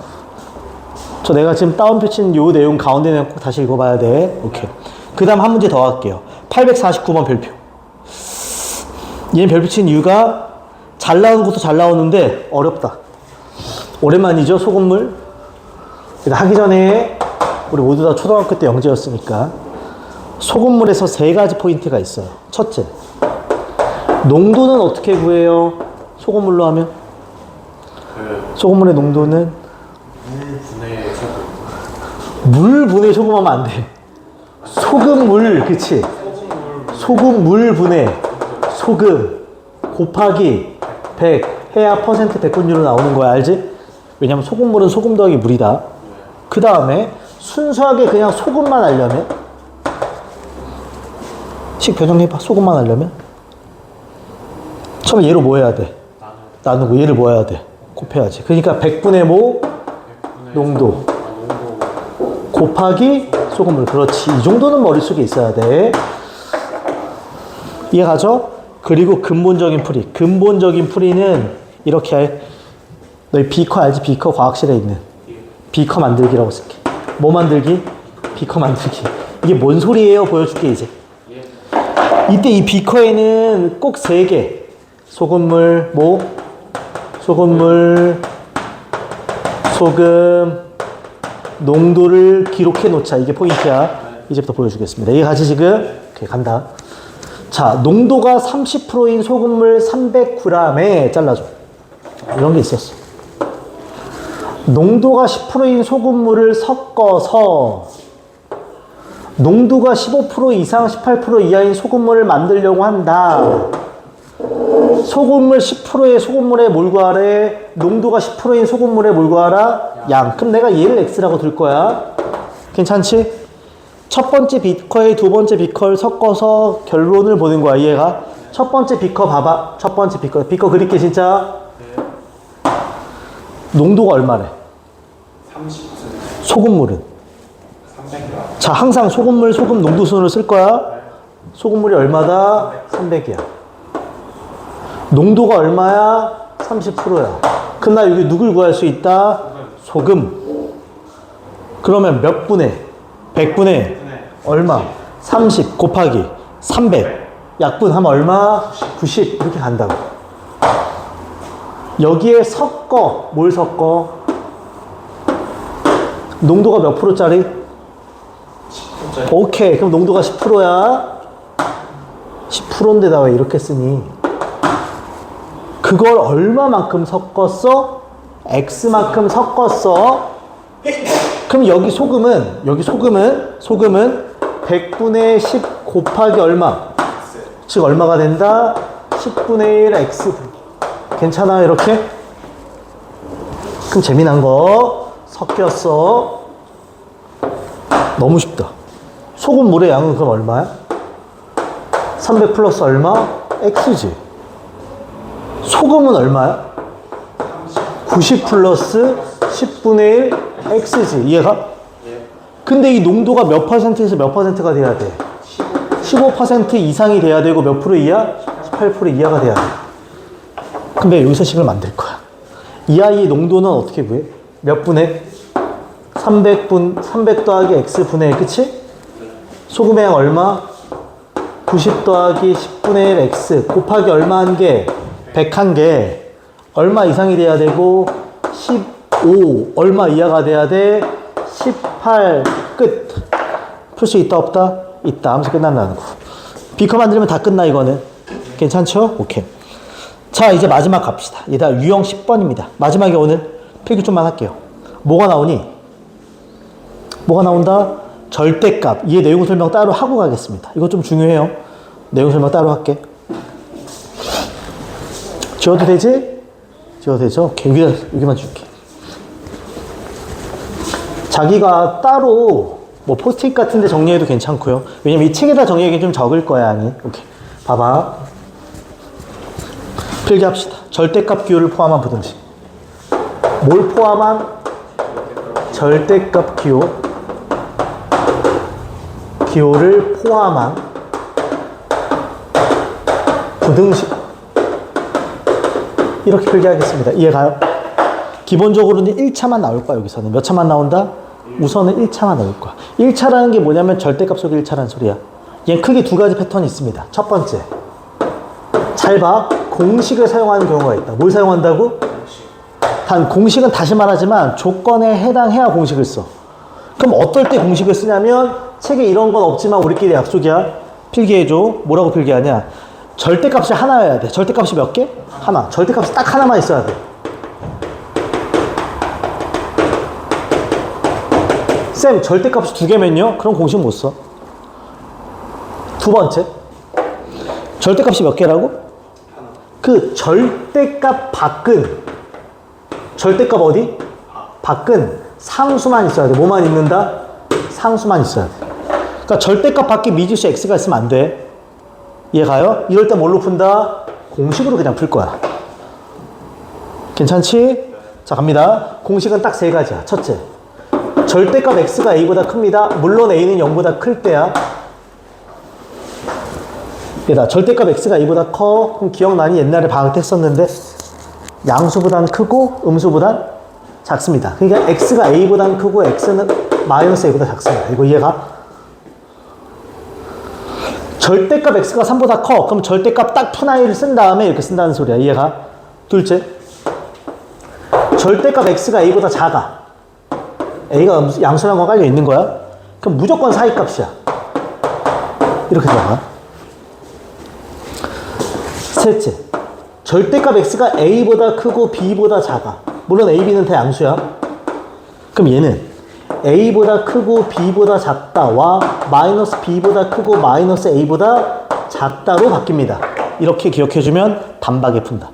저 내가 지금 다운표 친 요 내용 가운데 내용 꼭 다시 읽어봐야 돼. 오케이. 그 다음 한 문제 더 할게요. 849번 별표. 얘는 별표 친 이유가 잘 나오는 것도 잘 나오는데 어렵다. 오랜만이죠, 소금물? 하기 전에 우리 모두 다 초등학교 때 영재였으니까 소금물에서 세 가지 포인트가 있어요. 첫째, 농도는 어떻게 구해요? 소금물로 하면? 소금물의 농도는? 물 분해 소금 하면 안 돼. 소금물, 그치? 소금물 분해 소금 곱하기 100 해야 퍼센트 백분율로 나오는 거야, 알지? 왜냐면 소금물은 소금 더하기 물이다. 그 다음에 순수하게 그냥 소금만 하려면 식 변형해봐. 소금만 하려면 처음에 얘로 뭐 해야 돼? 나누고 얘를 뭐 해야 돼? 곱해야지. 그러니까 100분의 모 농도 곱하기 소금물. 그렇지. 이 정도는 머릿속에 있어야 돼. 이해가죠? 그리고 근본적인 풀이. 근본적인 풀이는 이렇게 해. 너희 비커 알지? 비커 과학실에 있는 비커 만들기라고 쓸게. 뭐 만들기? 비커 만들기. 이게 뭔 소리예요? 보여줄게 이제. 이때 이 비커에는 꼭 3개 소금물, 뭐? 소금물, 소금, 농도를 기록해 놓자. 이게 포인트야. 이제부터 보여주겠습니다. 이해가지 지금? 오케이, 간다. 자, 농도가 30%인 소금물 300g에 잘라줘. 이런 게 있었어. 농도가 10%인 소금물을 섞어서 농도가 15% 이상 18% 이하인 소금물을 만들려고 한다. 소금물 10%의 소금물에 뭘 구하래? 농도가 10%인 소금물에 뭘 구하라? 양. 그럼 내가 얘를 x라고 둘 거야. 괜찮지? 첫 번째 비커에 두 번째 비커를 섞어서 결론을 보는 거야. 이해가? 첫 번째 비커 봐봐. 첫 번째 비커. 비커 그릴게 진짜. 농도가 얼마래? 30. 소금물은? 300g. 자, 항상 소금물, 소금 농도순으로 쓸 거야. 소금물이 얼마다? 300이야. 농도가 얼마야? 30%야. 그럼 나 여기 누굴 구할 수 있다? 소금. 그러면 몇 분의? 100분의 얼마? 30 곱하기 300. 약분하면 얼마? 90. 이렇게 간다고. 여기에 섞어. 뭘 섞어? 농도가 몇 프로짜리? 10%짜리. 오케이. 그럼 농도가 10%야. 10%인데다 왜 이렇게 쓰니? 그걸 얼마만큼 섞었어? X만큼 섞었어. 그럼 여기 소금은 100분의 10 곱하기 얼마? 즉 얼마가 된다? 10분의 1 X. 괜찮아 이렇게? 그럼 재미난 거 섞였어. 너무 쉽다. 소금물의 양은 그럼 얼마야? 300 플러스 얼마? X지. 소금은 얼마야? 90 플러스 10분의 1 X지. 이해가? 근데 이 농도가 몇 퍼센트에서 몇 퍼센트가 돼야 돼? 15% 이상이 돼야 되고 몇 프로 이하? 18% 이하가 돼야 돼. 근데 여기서 식을 만들 거야. 이 아이의 농도는 어떻게 구해? 몇 분의? 300 더하기 X분의 1, 그치? 소금의 양 얼마? 90 더하기 10분의 1 X 곱하기 얼마 한 개? 100 한 개. 얼마 이상이 돼야 되고 15 얼마 이하가 돼야 돼? 18 끝. 풀 수 있다 없다? 있다 하면서 끝난다는 거. 비커 만들면 다 끝나 이거는. 괜찮죠? 오케이. 자 이제 마지막 갑시다. 얘다 유형 10번입니다. 마지막에 오늘 필기 좀만 할게요. 뭐가 나오니? 뭐가 나온다? 절대값. 얘 내용 설명 따로 하고 가겠습니다. 이거 좀 중요해요. 내용 설명 따로 할게. 지워도 되지? 지워도 되죠? 오케이. 여기만 줄게. 자기가 따로 뭐 포스트잇 같은 데 정리해도 괜찮고요. 왜냐면 이 책에다 정리하기 좀 적을 거야, 아니. 오케이. 봐봐. 필기합시다. 절대값 기호를 포함한 부등식. 뭘 포함한? 절대값 기호를 포함한 부등식. 이렇게 필기하겠습니다. 이해가요? 기본적으로는 1차만 나올 거야, 여기서는. 몇 차만 나온다? 우선은 1차만 나올 거야. 1차라는 게 뭐냐면 절대값 속의 1차라는 소리야. 얘는 크게 두 가지 패턴이 있습니다. 첫 번째. 잘 봐. 공식을 사용하는 경우가 있다. 뭘 사용한다고? 단 공식은 다시 말하지만 조건에 해당해야 공식을 써. 그럼 어떨 때 공식을 쓰냐면 책에 이런 건 없지만 우리끼리 약속이야. 필기해줘. 뭐라고 필기하냐. 절대값이 하나여야 돼. 절대값이 몇 개? 하나. 절대값이 딱 하나만 있어야 돼. 쌤, 절대값이 두 개면요? 그럼 공식 못 써. 두 번째. 절대값이 몇 개라고? 그 절대값 밖은, 절대값 어디? 밖은 상수만 있어야 돼. 뭐만 있는다? 상수만 있어야 돼. 그러니까 절대값 밖에 미지수 x가 있으면 안 돼. 이해 가요? 이럴 때 뭘로 푼다? 공식으로 그냥 풀 거야. 괜찮지? 자, 갑니다. 공식은 딱 세 가지야. 첫째, 절대값 x가 a보다 큽니다. 물론 a는 0보다 클 때야. 얘다, 절대값 x가 a보다 커. 그럼 기억나니? 옛날에 방학 때 했었는데 양수보단 크고 음수보단 작습니다. 그러니까 x가 a보단 크고 x는 마이너스 a보다 작습니다. 이거 이해가? 절대값 x가 3보다 커. 그럼 절대값 딱 푼 i를 쓴 다음에 이렇게 쓴다는 소리야. 이해가? 둘째, 절대값 x가 a보다 작아. a가 양수랑 거 깔려 있는 거야. 그럼 무조건 사이값이야. 이렇게 들어가. 셋째, 절대값 x가 a보다 크고 b보다 작아. 물론 a, b는 다 양수야. 그럼 얘는 a보다 크고 b보다 작다와 마이너스 b보다 크고 마이너스 a보다 작다로 바뀝니다. 이렇게 기억해주면 단박에 푼다.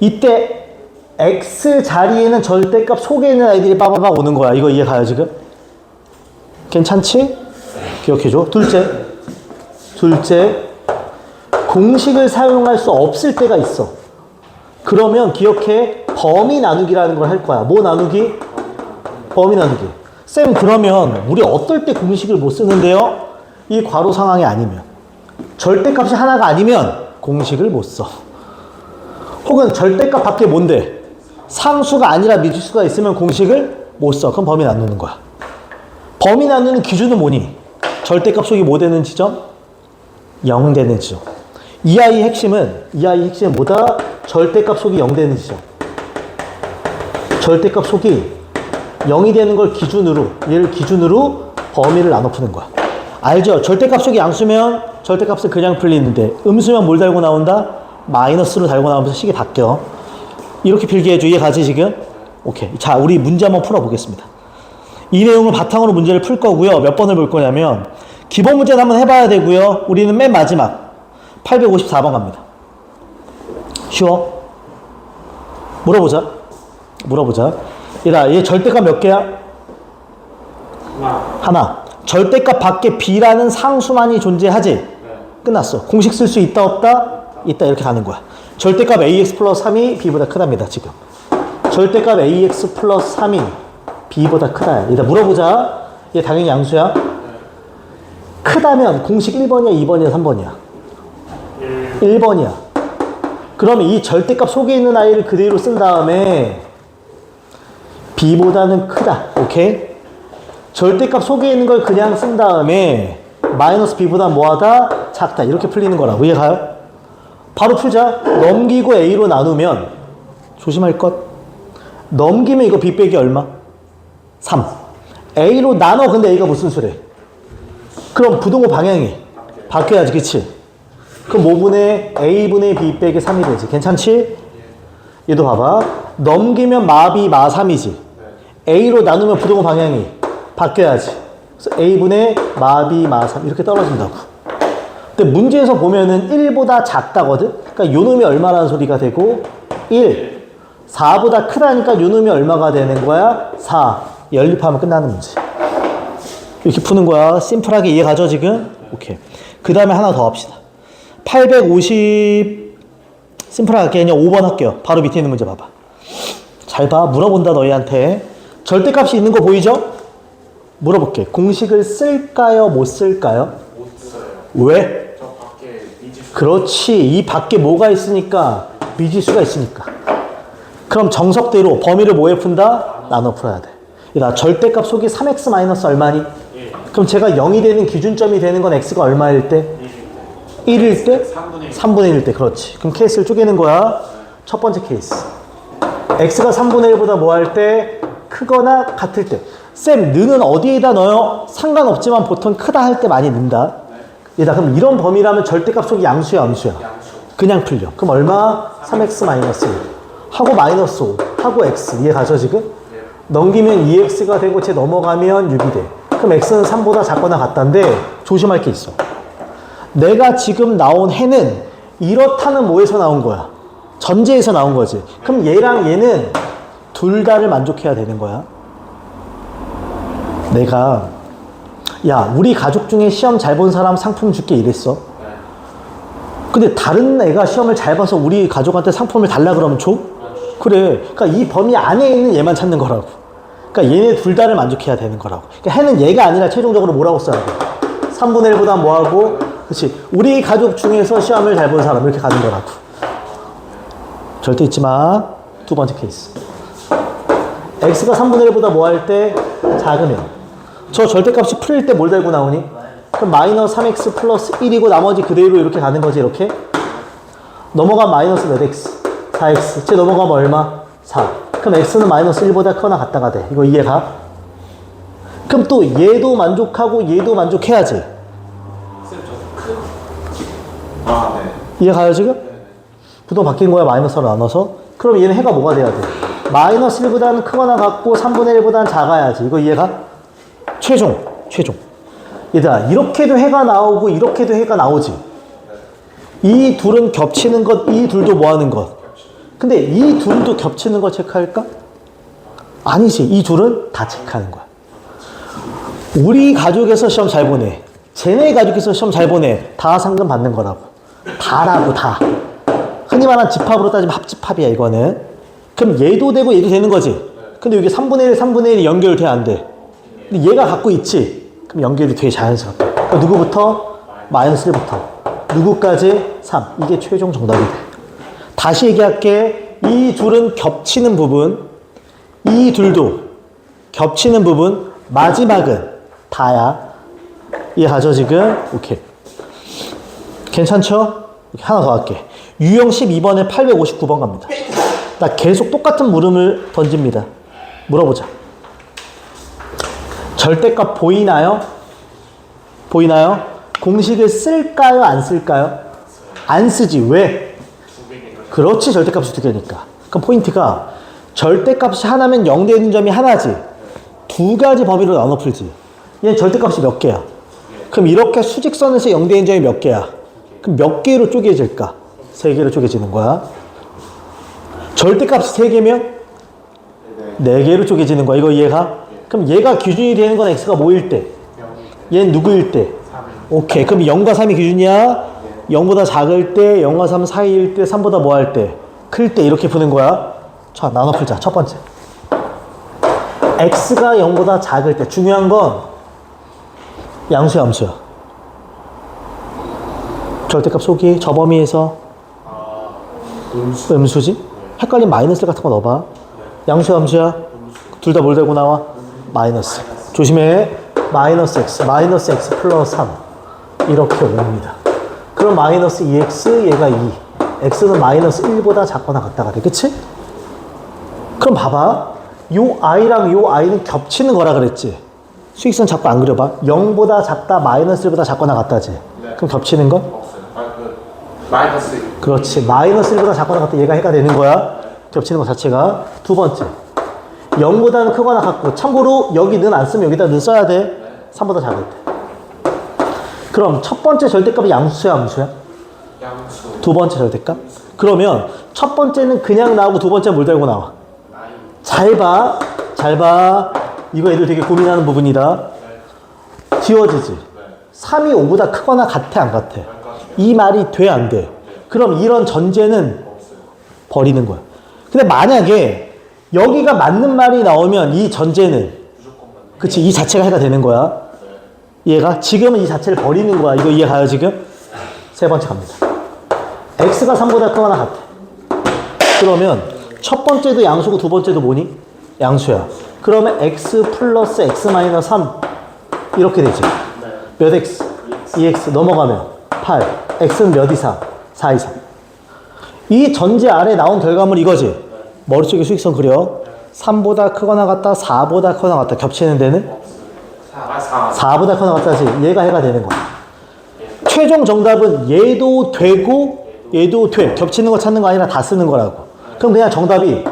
이때 x 자리에는 절대값 속에 있는 아이들이 빠바박 오는 거야. 이거 이해 가요 지금? 괜찮지? 기억해줘. 둘째, 공식을 사용할 수 없을 때가 있어. 그러면 기억해. 범위 나누기라는 걸 할 거야. 뭐 나누기? 범위 나누기. 쌤, 그러면 우리 어떨 때 공식을 못 쓰는데요? 이 괄호 상황이 아니면, 절대값이 하나가 아니면 공식을 못 써. 혹은 절대값 밖에 뭔데? 상수가 아니라 미지수가 있으면 공식을 못 써. 그럼 범위 나누는 거야. 범위 나누는 기준은 뭐니? 절대값 속이 뭐 되는 지점? 0 되는 지점. 이 아이의 핵심은 뭐다? 절대값 속이 0 되는 지점. 절대값 속이 0이 되는 걸 기준으로, 얘를 기준으로 범위를 나눠 푸는 거야. 알죠? 절대값 속이 양수면 절대값은 그냥 풀리는데 음수면 뭘 달고 나온다? 마이너스로 달고 나오면서 식이 바뀌어. 이렇게 필기해줘. 이해 가지 지금? 오케이. 자, 우리 문제 한번 풀어보겠습니다. 이 내용을 바탕으로 문제를 풀 거고요. 몇 번을 볼 거냐면 기본 문제는 한번 해봐야 되고요. 우리는 맨 마지막 854번 갑니다. 쉬워? 물어보자. 얘 절대값 몇 개야? 하나. 절대값 밖에 b라는 상수만이 존재하지? 네. 끝났어. 공식 쓸 수 있다 없다? 있다. 이렇게 가는 거야. 절대값 ax 플러스 3이 b보다 크답니다. 지금 절대값 ax 플러스 3이 b보다 크다. 얘다 물어보자. 얘 당연히 양수야. 네. 크다면 공식 1번이야 2번이야 3번이야? 1번이야. 그러면 이 절대값 속에 있는 아이를 그대로 쓴 다음에 b보다는 크다. 오케이? 절대값 속에 있는 걸 그냥 쓴 다음에 마이너스 b보다 뭐하다? 작다. 이렇게 풀리는 거라고. 이해 가요? 바로 풀자. 넘기고 a로 나누면 조심할 것. 넘기면 이거 b 빼기 얼마? 3. a로 나눠. 근데 a가 무슨 수래? 그럼 부동호 방향이 바뀌어야지. 그치? 그럼 5분의 a분의 b 빼기 3이 되지. 괜찮지? 얘도 봐봐. 넘기면 마b 마 3이지. a로 나누면 부동호 방향이 바뀌어야지. 그래서 a분의 마b 마 3 이렇게 떨어진다고. 근데 문제에서 보면은 1보다 작다거든? 그러니까 요 놈이 얼마라는 소리가 되고 1. 4보다 크다니까 요 놈이 얼마가 되는 거야? 4. 연립하면 끝나는 문제. 이렇게 푸는 거야. 심플하게 이해 가죠 지금? 오케이. 그 다음에 하나 더 합시다. 850 심플하게 그냥 5번 할게요. 바로 밑에 있는 문제 봐봐. 잘 봐. 물어본다 너희한테. 절대값이 있는 거 보이죠? 물어볼게. 공식을 쓸까요? 못 쓸까요? 못 써요. 왜? 저 밖에 미지수. 그렇지. 이 밖에 뭐가 있으니까? 미지수가 있으니까. 그럼 정석대로 범위를 뭐에 푼다? 나눠 풀어야 돼. 나 절대값 속이 3x 마이너스 얼마니? 1. 그럼 제가 0이 되는 기준점이 되는 건 x가 얼마일 때? 1일 때? 3분의 1일 때. 그렇지. 그럼 케이스를 쪼개는 거야. 첫 번째 케이스. x가 3분의 1보다 뭐 할 때? 크거나 같을 때. 쌤, 느는 어디에다 넣어요? 상관없지만 보통 크다 할 때 많이 넣는다. 얘다, 그럼 이런 범위라면 절대값 속이 양수야, 암수야? 양수. 그냥 풀려. 그럼 얼마? 3x 마이너스 1. 하고 마이너스 5. 하고 x. 이해 가죠, 지금? 네. 넘기면 2x가 되고 쟤 넘어가면 6이 돼. 그럼 x는 3보다 작거나 같다인데 조심할 게 있어. 내가 지금 나온 해는 이렇다는 뭐에서 나온 거야? 전제에서 나온 거지. 그럼 얘랑 얘는 둘 다를 만족해야 되는 거야. 내가 야, 우리 가족 중에 시험 잘 본 사람 상품 줄게 이랬어. 네. 근데 다른 애가 시험을 잘 봐서 우리 가족한테 상품을 달라 그러면 줘? 그래. 그러니까 이 범위 안에 있는 얘만 찾는 거라고. 그러니까 얘네 둘 다를 만족해야 되는 거라고. 그러니까 해는 얘가 아니라 최종적으로 뭐라고 써야 돼? 3분의 1보다 뭐하고? 그렇지. 우리 가족 중에서 시험을 잘 본 사람 이렇게 가는 거라고. 절대 잊지 마. 두 번째 케이스. x가 3분의 1보다 뭐 할 때? 작으면. 저 절대값이 풀릴 때 뭘 달고 나오니? 그럼 마이너스 3x 플러스 1이고 나머지 그대로 이렇게 가는 거지, 이렇게? 넘어가면 마이너스 몇 x? 4x. 쟤 넘어가면 얼마? 4. 그럼 x는 마이너스 1보다 크거나 같다가 돼. 이거 이해가? 그럼 또 얘도 만족하고 얘도 만족해야지. 쌤, 저 큰. 아, 네. 이해가요, 지금? 네. 부동 바뀐 거야, 마이너스로 나눠서? 그럼 얘는 해가 뭐가 돼야 돼? 마이너스 1보다는 크거나 같고 3분의 1보다는 작아야지. 이거 이해가? 최종. 얘들아, 이렇게도 해가 나오고 이렇게도 해가 나오지. 이 둘은 겹치는 것, 이 둘도 뭐 하는 것? 근데 이 둘도 겹치는 거 체크할까? 아니지. 이 둘은 다 체크하는 거야. 우리 가족에서 시험 잘 보내. 쟤네 가족에서 시험 잘 보내. 다 상금 받는 거라고. 다라고, 다. 흔히 말하는 집합으로 따지면 합집합이야, 이거는. 그럼 얘도 되고 얘도 되는 거지. 근데 여기 3분의 1, 3분의 1이 연결돼, 안 돼? 근데 얘가 갖고 있지? 그럼 연결이 되게 자연스럽다. 그러니까 누구부터? 마이너스 1부터. 누구까지? 3. 이게 최종 정답이 돼. 다시 얘기할게. 이 둘은 겹치는 부분, 이 둘도 겹치는 부분, 마지막은 다야. 이해가죠, 지금? 오케이. 괜찮죠? 하나 더 할게. 유형 12번에 859번 갑니다. 나 계속 똑같은 물음을 던집니다. 물어보자. 절대값 보이나요? 보이나요? 공식을 쓸까요? 안 쓸까요? 안 쓰지. 왜? 그렇지. 절대값이 두 개니까. 그럼 포인트가 절대값이 하나면 0 되는 점이 하나지. 두 가지 범위로 나눠 풀지. 얘는 절대값이 몇 개야? 그럼 이렇게 수직선에서 0 되는 점이 몇 개야? 그럼 몇 개로 쪼개질까? 3개로 쪼개지는 거야. 절대값이 3개면 4개로 쪼개지는 거야. 이거 이해가? 그럼 얘가 기준이 되는 건 x가 뭐일 때? 얘는 누구일 때? 3일. 오케이. 그럼 0과 3이 기준이야? 0보다 작을 때, 0과 3 사이일 때, 3보다 뭐 할 때? 클 때 이렇게 푸는 거야. 자, 나눠 풀자. 첫 번째. x가 0보다 작을 때. 중요한 건 양수야, 암수야? 절대값 속이 저 범위에서 음수지? 헷갈리면 마이너스 같은 거 넣어봐. 양수야, 암수야? 둘 다 뭘 되고 나와? 마이너스. 조심해. 마이너스 x 플러스 3. 이렇게 옵니다. 그럼 마이너스 2x, 얘가 2. x는 마이너스 1보다 작거나 같다가 돼. 그치? 그럼 봐봐. 요 i랑 요 i는 겹치는 거라 그랬지? 수익선 자꾸 안 그려봐. 0보다 작다, 마이너스 1보다 작거나 같다지? 네. 그럼 겹치는 거? 없어요. 마이너스. 그렇지. 마이너스 1보다 작거나 같다. 얘가 해가 되는 거야. 겹치는 것 자체가. 두 번째. 0보다는 크거나 같고. 참고로 여기 는 안 쓰면 여기다 는 써야 돼. 3보다 작을 때. 그럼 첫 번째 절대값이 양수야, 암수야? 양수. 두 번째 절대값? 그러면 첫 번째는 그냥 나오고 두 번째는 뭘 달고 나와? 나이. 잘 봐. 잘 봐. 이거 애들 되게 고민하는 부분이다. 지워지지. 3이 5보다 크거나 같아, 안 같아? 이 말이 돼, 안 돼? 그럼 이런 전제는 버리는 거야. 근데 만약에 여기가 맞는 말이 나오면 이 전제는 그치, 이 자체가 해가 되는 거야. 얘가 지금은 이 자체를 버리는 거야. 이거 이해가요, 지금? 세 번째 갑니다. x가 3보다 크거나 같아. 그러면 첫 번째도 양수고 두 번째도 뭐니? 양수야. 그러면 x 플러스 x 마이너스 3 이렇게 되지. 몇 x? 2x 넘어가면 8. x는 몇 이상? 4 이상. 이 전제 아래 나온 결과물 이거지. 머릿속에 수직선 그려. 3보다 크거나 같다, 4보다 크거나 같다. 겹치는 데는? 4보다 크거나 같다지. 얘가 해가 되는 거야. 최종 정답은 얘도 되고 얘도 돼. 겹치는 거 찾는 거 아니라 다 쓰는 거라고. 그럼 그냥 정답이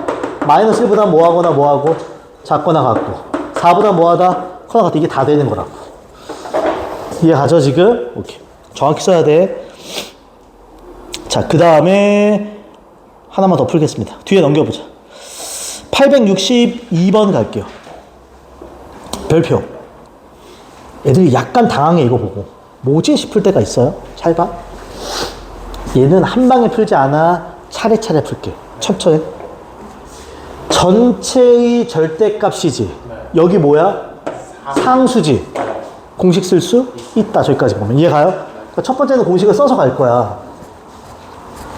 마이너스 1보다 뭐하거나 뭐하고 작거나 같고 4보다 뭐하다 커나 같다. 이게 다 되는 거라고. 이해가죠 지금? 오케이. 정확히 써야 돼. 자, 그 다음에 하나만 더 풀겠습니다. 뒤에 넘겨보자. 862번 갈게요. 별표. 애들이 약간 당황해 이거 보고. 뭐지 싶을 때가 있어요. 잘 봐. 얘는 한 방에 풀지 않아. 차례차례 풀게. 천천히. 전체의 절대값이지. 여기 뭐야? 상수지. 공식 쓸 수 있다. 저기까지 보면. 이해 가요? 그러니까 첫 번째는 공식을 써서 갈 거야.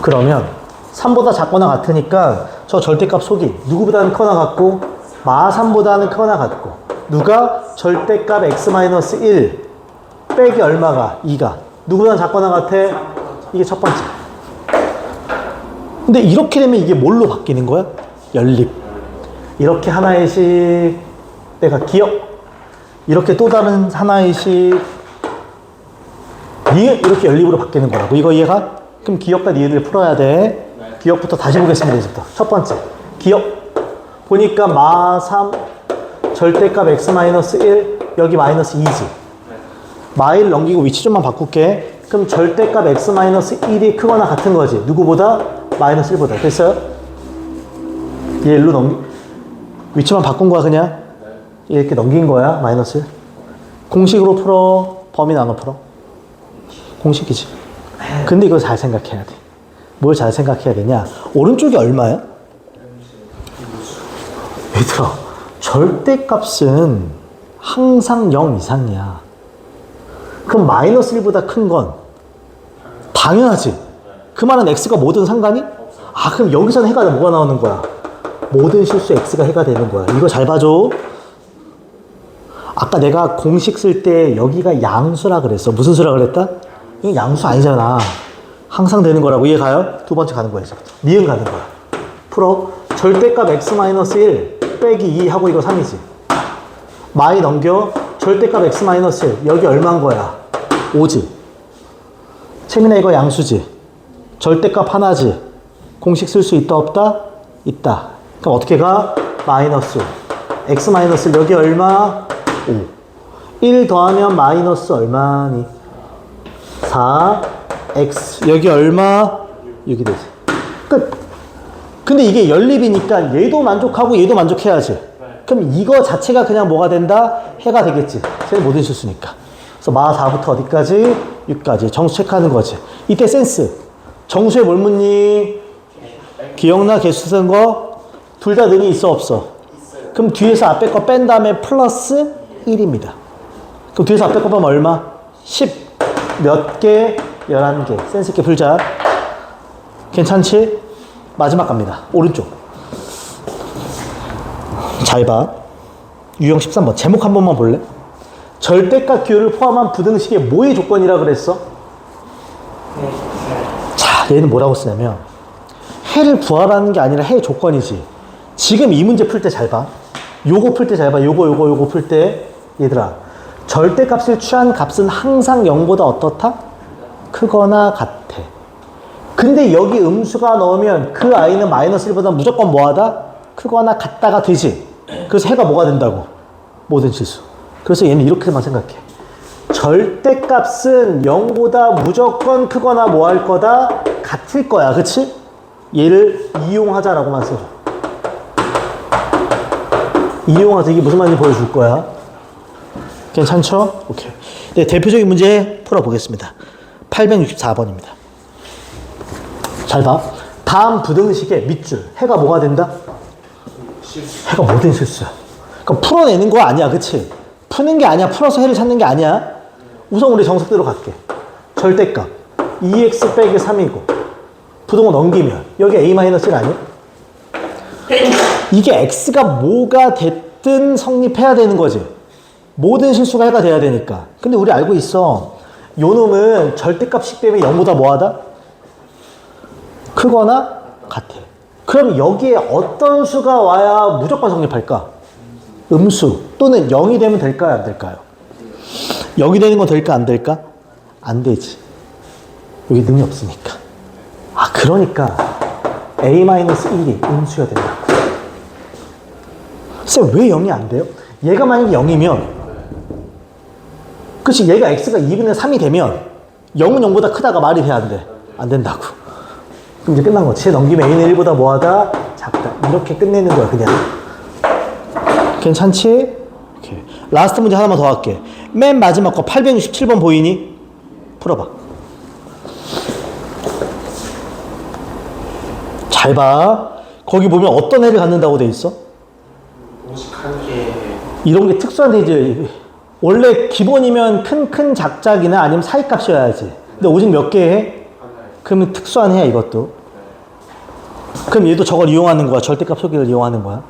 그러면 3보다 작거나 같으니까 저 절대값 속이 누구보다는 크거나 같고 마 3보다는 크거나 같고 누가 절대값 x-1 빼기 얼마가 2가 누구보다는 작거나 같아. 이게 첫 번째. 근데 이렇게 되면 이게 뭘로 바뀌는 거야? 연립. 이렇게 하나의 식 내가 기억. 이렇게 또 다른 하나의 식 니은 이렇게 연립으로 바뀌는 거라고. 이거 이해가? 그럼 기억과 니은을 풀어야 돼. 기억부터 다시 보겠습니다. 이제부터 첫 번째 기억 보니까 마 3 절대값 x-1 여기 마이너스 2지. 마일 넘기고 위치 좀만 바꿀게. 그럼 절대값 x-1이 크거나 같은 거지. 누구보다? 마이너스 1보다. 됐어요? 얘 일로 위치만 바꾼 거야 그냥. 이렇게 넘긴 거야 마이너스 1. 공식으로 풀어 범위 나눠 풀어? 공식이지. 근데 이거 잘 생각해야 돼. 뭘 잘 생각해야 되냐? 오른쪽이 얼마야? 얘들아, 절대값은 항상 0 이상이야. 그럼 마이너스 1보다 큰 건 당연하지. 그 말은 x가 뭐든 상관이? 아, 그럼 여기서는 해가 뭐가 나오는 거야? 모든 실수 x가 해가 되는 거야. 이거 잘 봐줘. 아까 내가 공식 쓸 때 여기가 양수라 그랬어. 무슨 수라 그랬다? 이거 양수 아니잖아. 항상 되는 거라고. 이해 가요? 두 번째 가는 거야. 이제부터. 니은 가는 거야. 풀어. 절대값 x-1 빼기 2 하고 이거 3이지. 마이 넘겨. 절대값 x-1 여기 얼마인 거야? 5지. 채민아 이거 양수지. 절대값 하나지. 공식 쓸 수 있다 없다? 있다. 그럼 어떻게 가? 마이너스 x-1 여기 얼마? 5. 1 더하면 마이너스 얼마니? 4x 여기 얼마? 6이 되지. 끝. 근데 이게 연립이니까 얘도 만족하고 얘도 만족해야지. 그럼 이거 자체가 그냥 뭐가 된다? 해가 되겠지. 쟤는 모든 실수니까. 그래서 마 4부터 어디까지? 6까지. 정수 체크하는 거지. 이때 센스. 정수에 뭘 묻니? 기억나? 개수 쓴 거? 둘 다 는이 있어 없어? 그럼 뒤에서 앞에 거 뺀 다음에 플러스 1입니다. 그럼 뒤에서 앞에 거 빼면 얼마? 10. 몇 개? 11개. 센스 있게 풀자. 괜찮지? 마지막 갑니다. 오른쪽. 잘 봐. 유형 13번. 제목 한 번만 볼래? 절대값 기호를 포함한 부등식의 뭐의 조건이라 그랬어? 자, 얘는 뭐라고 쓰냐면 해를 구하라는 게 아니라 해의 조건이지. 지금 이 문제 풀 때 잘 봐. 요거 풀 때 잘 봐. 요거 풀 때 얘들아, 절대값을 취한 값은 항상 0보다 어떻다? 크거나 같아. 근데 여기 음수가 넣으면 그 i는 마이너스 1보다 무조건 뭐하다? 크거나 같다가 되지. 그래서 해가 뭐가 된다고? 모든 실수. 그래서 얘는 이렇게만 생각해. 절대값은 0보다 무조건 크거나 뭐 할 거다? 같을 거야. 그치? 얘를 이용하자라고만 써. 이용하자. 이게 무슨 말인지 보여줄 거야. 괜찮죠? 오케이. 네, 대표적인 문제 풀어보겠습니다. 864번입니다. 잘 봐. 다음 부등식의 밑줄. 해가 뭐가 된다? 해가 뭐든 실수야. 그럼 풀어내는 거 아니야. 그치? 푸는 게 아니야. 풀어서 해를 찾는 게 아니야. 우선 우리 정석대로 갈게. 절대값 2x 빼기 3이고 부등호 넘기면 여기 a-1 아니야? 이게 x가 뭐가 됐든 성립해야 되는 거지. 모든 실수가 해가 돼야 되니까. 근데 우리 알고 있어. 요 놈은 절대값식 때문에 0보다 뭐하다? 크거나 같아. 그럼 여기에 어떤 수가 와야 무조건 성립할까? 음수 또는 0이 되면 될까요? 안 될까요? 0이 되는 건 될까? 안 될까? 안 되지. 여기 능이 없으니까. 아, 그러니까 A-1이 음수여야 된다고. 쌤, 왜 0이 안 돼요? 얘가 만약에 0이면, 그치, 얘가 x가 2분의 3이 되면 0은 0보다 크다가 말이 돼야 안 돼? 안 된다고. 그럼 이제 끝난 거지. 넘기면 a는 1보다 뭐하다? 작다. 이렇게 끝내는 거야, 그냥. 괜찮지? 오케이. 라스트 문제 하나만 더 할게. 맨 마지막 거 867번 보이니? 풀어봐. 잘 봐. 거기 보면 어떤 애를 갖는다고 돼 있어? 오직한 게 이런 게 특수한 데이지. 원래 기본이면 큰 작작이나 아니면 사이값이어야지. 근데 오직 몇 개 해? 하나에 그러면 특수한 해야 이것도. 그럼 얘도 저걸 이용하는 거야. 절대값 소개를 이용하는 거야.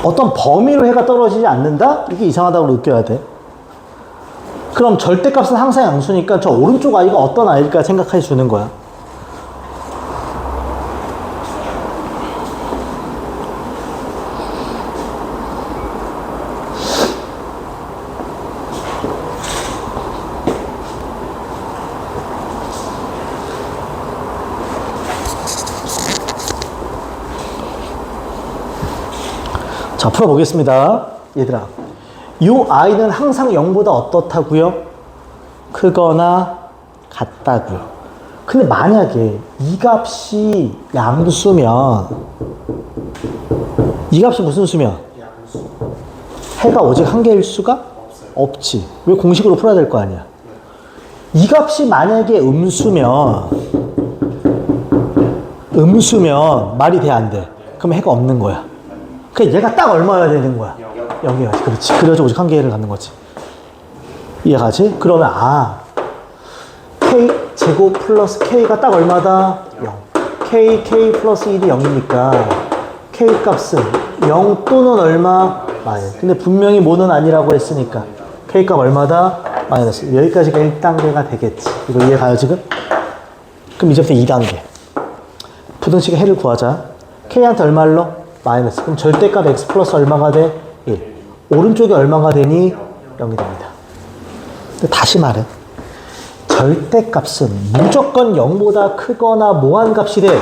어떤 범위로 해가 떨어지지 않는다? 이게 이상하다고 느껴야 돼. 그럼 절대값은 항상 양수니까 저 오른쪽 아이가 어떤 아이일까 생각해 주는 거야. 자, 풀어보겠습니다. 얘들아, 이 아이는 항상 0보다 어떻다고요? 크거나 같다고요. 근데 만약에 이 값이 양수면, 이 값이 무슨 수면? 양수 해가 오직 한 개일 수가? 없어요. 없지. 왜 공식으로 풀어야 될 거 아니야? 이 값이 만약에 음수면 말이 돼, 안 돼? 그럼 해가 없는 거야. 그 얘가 딱 얼마여야 되는 거야? 0이어야지. 그렇지. 그래서 오직 한 개를 갖는 거지. 이해가지? 그러면 k 제곱 플러스 k가 딱 얼마다? 0. k 플러스 1이 0이니까 k 값은 0 또는 얼마? 마이너스. 근데 분명히 뭐는 아니라고 했으니까 k 값 얼마다? 마이너스. 여기까지가 1단계가 되겠지. 이거 이해가요 지금? 그럼 이제부터 2단계. 부등식의 해를 구하자. k한테 얼마로? 마이너스. 그럼 절대값 x 플러스 얼마가 돼? 1. 오른쪽에 얼마가 되니? 0이 됩니다. 근데 다시 말해. 절대값은 무조건 0보다 크거나 뭐한 값이 돼?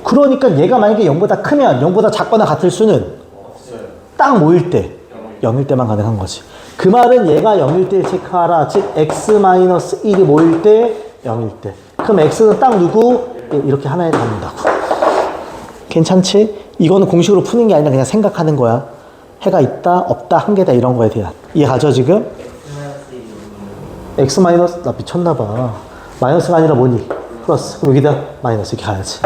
그러니까 얘가 만약에 0보다 크면 0보다 작거나 같을 수는 없어요. 딱 모일 때 0일 때만 가능한 거지. 그 말은 얘가 0일 때 체크하라. 즉 x-1이 모일 때 0일 때. 그럼 x는 딱 누구? 이렇게 하나에 갖는다고. 괜찮지? 이거는 공식으로 푸는 게 아니라 그냥 생각하는 거야. 해가 있다, 없다, 한 개다 이런 거에 대한. 이해가죠 지금? x 마이너스, 나 미쳤나봐. 마이너스가 아니라 뭐니? 플러스. 그럼 여기다 마이너스 이렇게 가야지.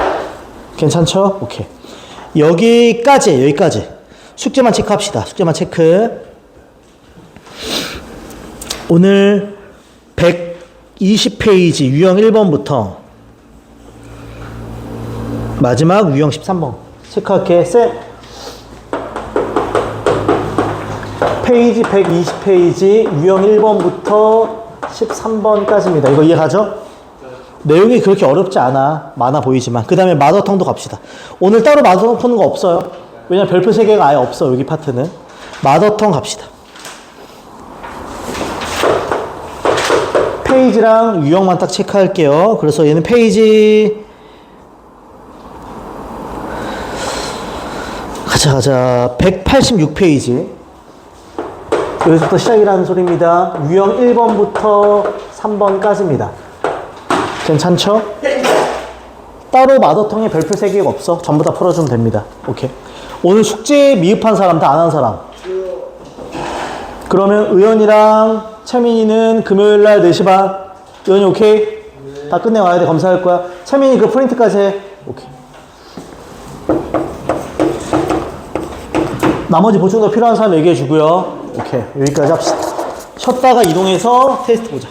괜찮죠? 오케이. 여기까지. 숙제만 체크합시다. 숙제만 체크. 오늘 120페이지 유형 1번부터 마지막 유형 13번 체크할게. 쌤, 페이지 120페이지 유형 1번부터 13번까지입니다. 이거 이해가죠? 내용이 그렇게 어렵지 않아. 많아 보이지만. 그 다음에 마더텅도 갑시다. 오늘 따로 마더텅 푸는 거 없어요. 왜냐면 별표 3개가 아예 없어. 여기 파트는. 마더텅 갑시다. 페이지랑 유형만 딱 체크할게요. 그래서 얘는 페이지 가자 186페이지 여기서부터 시작이라는 소리입니다. 유형 1번부터 3번까지입니다. 괜찮죠? 따로 마더텅에 별표 3개가 없어. 전부 다 풀어주면 됩니다. 오케이. 오늘 숙제 미흡한 사람 다 안 한 사람? 그러면 의연이랑 채민이는 금요일날 4시 반. 의연이 오케이? 다 끝내와야 돼. 검사할 거야. 채민이 그 프린트까지 해. 오케이. 나머지 보충 더 필요한 사람 얘기해 주고요. 오케이. 여기까지 합시다. 쉬었다가 이동해서 테스트 보자.